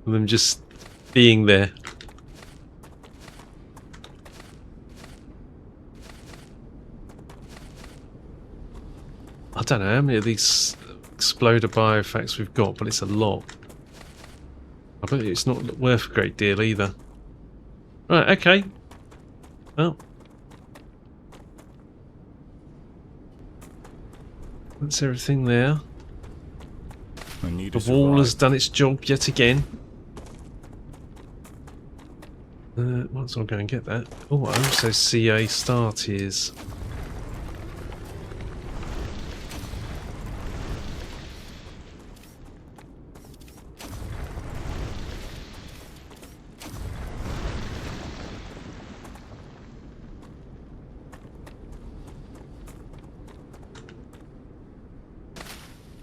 Them just being there. I don't know how many of these exploder biofacts we've got, but it's a lot. I bet it's not worth a great deal either. Right, okay. Well, that's everything there. I need The to wall survive. has done its job yet again. Once I'll go and get that. Oh, I also see a star tiers.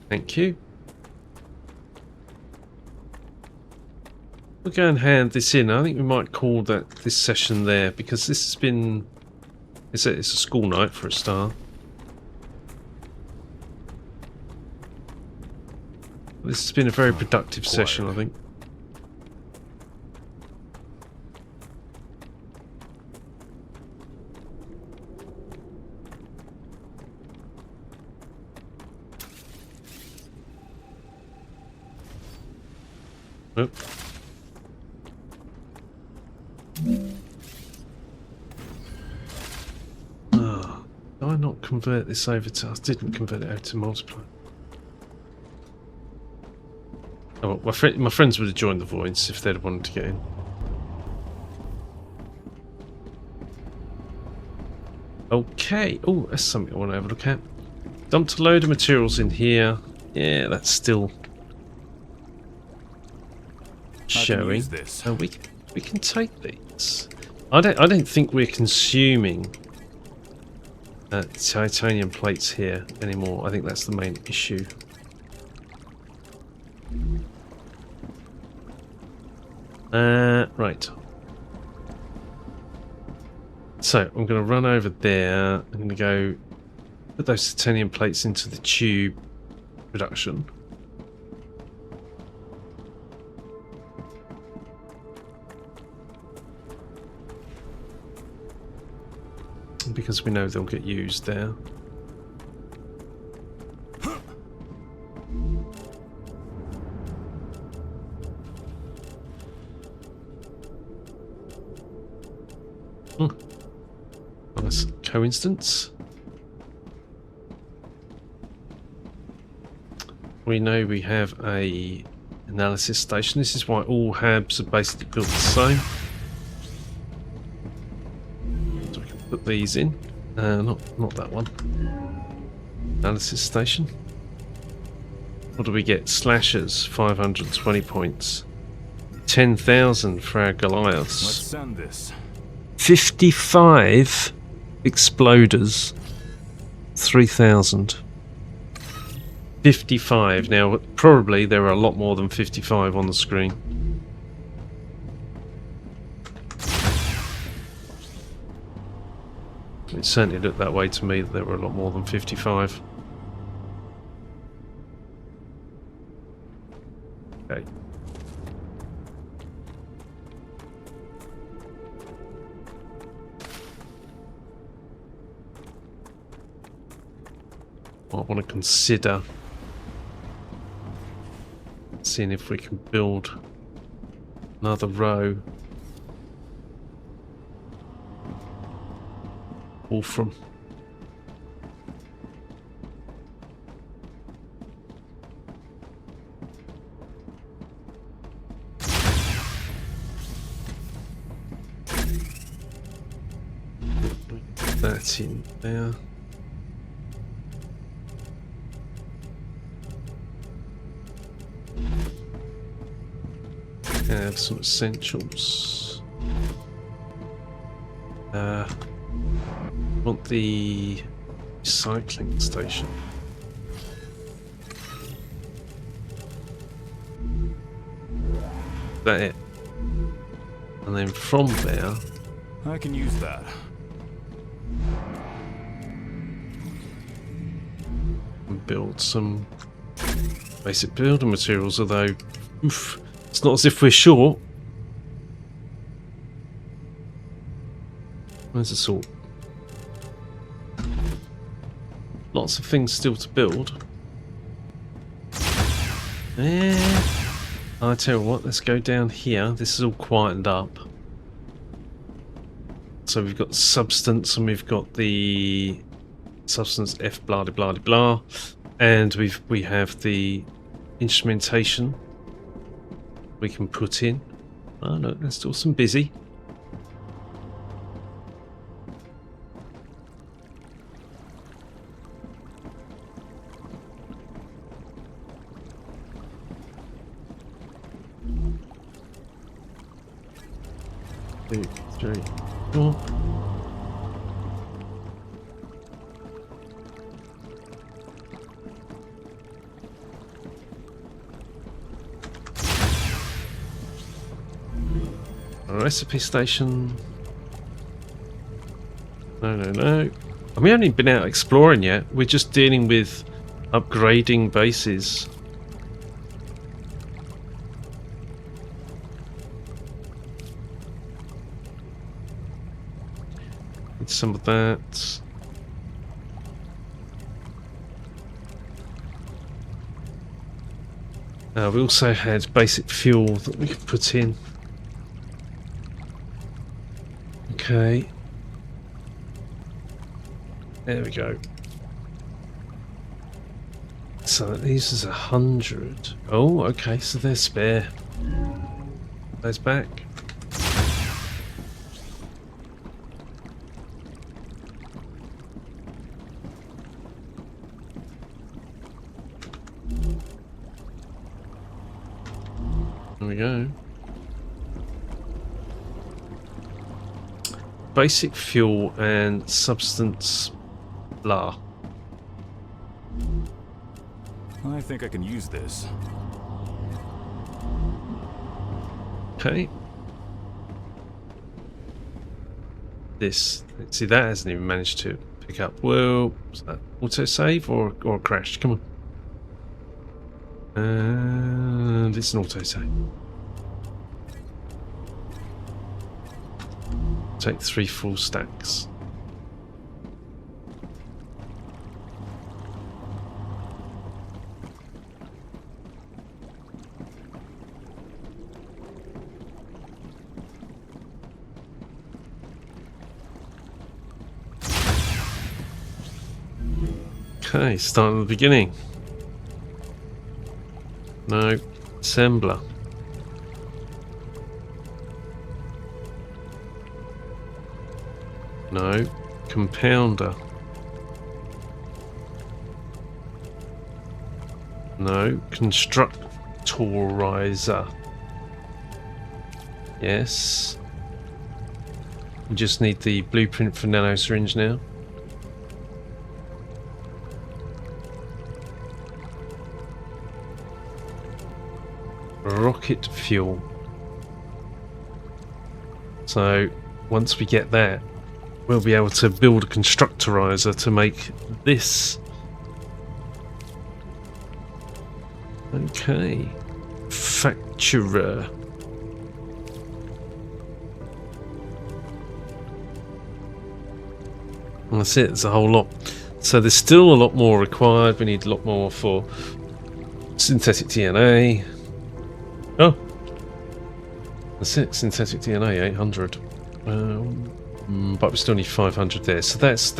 Thank you. We'll go and hand this in. I think we might call that this session there, because this has been... It's a school night for a start. This has been a very productive session, I think. Oh. Oh, did I not convert this over to... I didn't convert it over to multiply. Oh, well, my friends would have joined the voids if they'd wanted to get in. Okay. Oh, that's something I want to have a look at. Dumped a load of materials in here. Yeah, that's still showing. use this. Oh, we can take these. I don't think we're consuming titanium plates here anymore. I think that's the main issue. Right. So I'm going to run over there. I'm going to go put those titanium plates into the tube production. Because we know they'll get used there. Nice coincidence. We know we have a analysis station. This is why all HABs are basically built the same. So we can put these in. Not that one. Analysis station. What do we get? Slashers, 520 points. 10,000 for our Goliaths. Let's send this. 55 exploders, 3,000. 55. Now, probably there are a lot more than 55 on the screen. It certainly looked that way to me, that there were a lot more than 55. Okay. I want to consider seeing if we can build another row. Wolfram. Put that in there. have some essentials. Want the recycling station. Is that it? And then from there, I can use that. and build some basic building materials, although oof, it's not as if we're short. Where's the salt? Lots of things still to build. I tell you what, let's go down here. This is all quietened up. So we've got substance, and we've got the substance F blah blah blah blah, and we have the instrumentation we can put in. Oh no, there's still some busy. Two, three, four. A recipe station. No. And we haven't been out exploring yet. We're just dealing with upgrading bases. Some of that. We also had basic fuel that we could put in. Okay. There we go. So that leaves us 100. Oh, okay, so they're spare. Those back. There we go. Basic fuel and substance blah. I think I can use this. Okay. This, see, that hasn't even managed to pick up. Well, was that autosave or crashed? Come on. And it's an autosave. Take 3 full stacks. Okay, start at the beginning. No, assembler. No, compounder. No, constructorizer. Yes. We just need the blueprint for nano syringe now. Rocket fuel. So once we get that, we'll be able to build a constructorizer to make this. Okay. Facturer. And that's it, there's a whole lot. So there's still a lot more required. We need a lot more for synthetic DNA. Oh, that's it. Synthetic DNA, 800. But we still need 500 there. So that's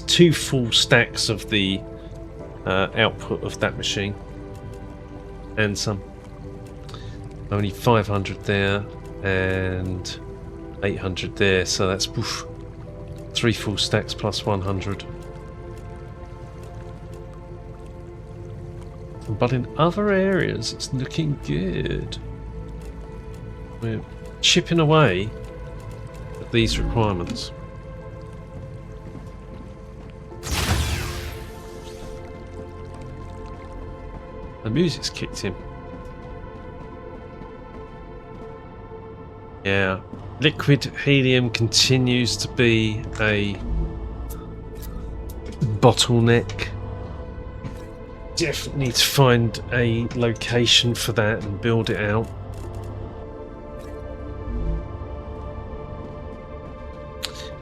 2 full stacks of the output of that machine, and some. Only 500 there and 800 there. So that's poof, 3 full stacks plus 100. But in other areas, it's looking good. We're chipping away at these requirements. The music's kicked in. Yeah. Liquid helium continues to be a bottleneck. Definitely need to find a location for that and build it out.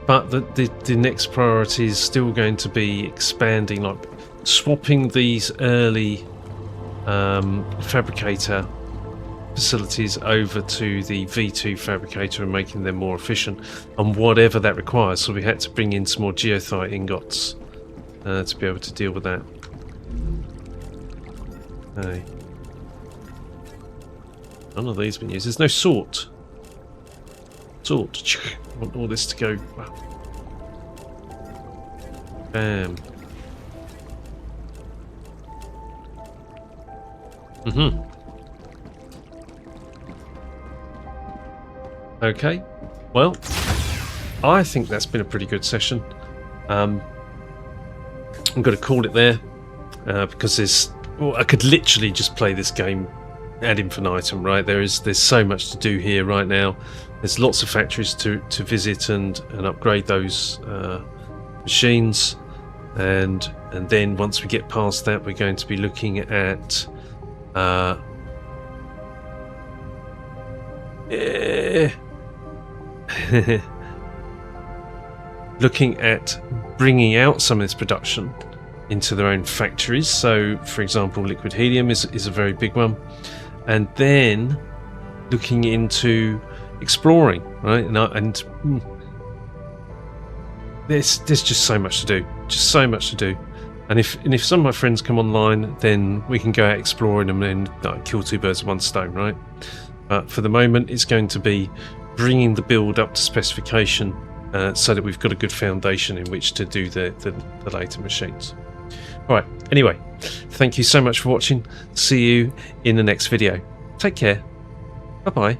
But the next priority is still going to be expanding, like swapping these early Fabricator facilities over to the V2 Fabricator and making them more efficient, and whatever that requires. So we had to bring in some more Goethite ingots to be able to deal with that. Okay. None of these been used. There's no sort. Sort. I want all this to go. Bam. Okay. Well, I think that's been a pretty good session. I'm going to call it there because there's. Well, I could literally just play this game ad infinitum, right? There's so much to do here right now. There's lots of factories to visit and upgrade those machines, and then once we get past that, we're going to be looking at looking at bringing out some of this production into their own factories. So, for example, liquid helium is a very big one, and then looking into exploring, right? And there's just so much to do, And if some of my friends come online, then we can go out exploring them and kill two birds with one stone, right? But for the moment, it's going to be bringing the build up to specification so that we've got a good foundation in which to do the later machines. Alright, anyway, thank you so much for watching. See you in the next video. Take care. Bye-bye.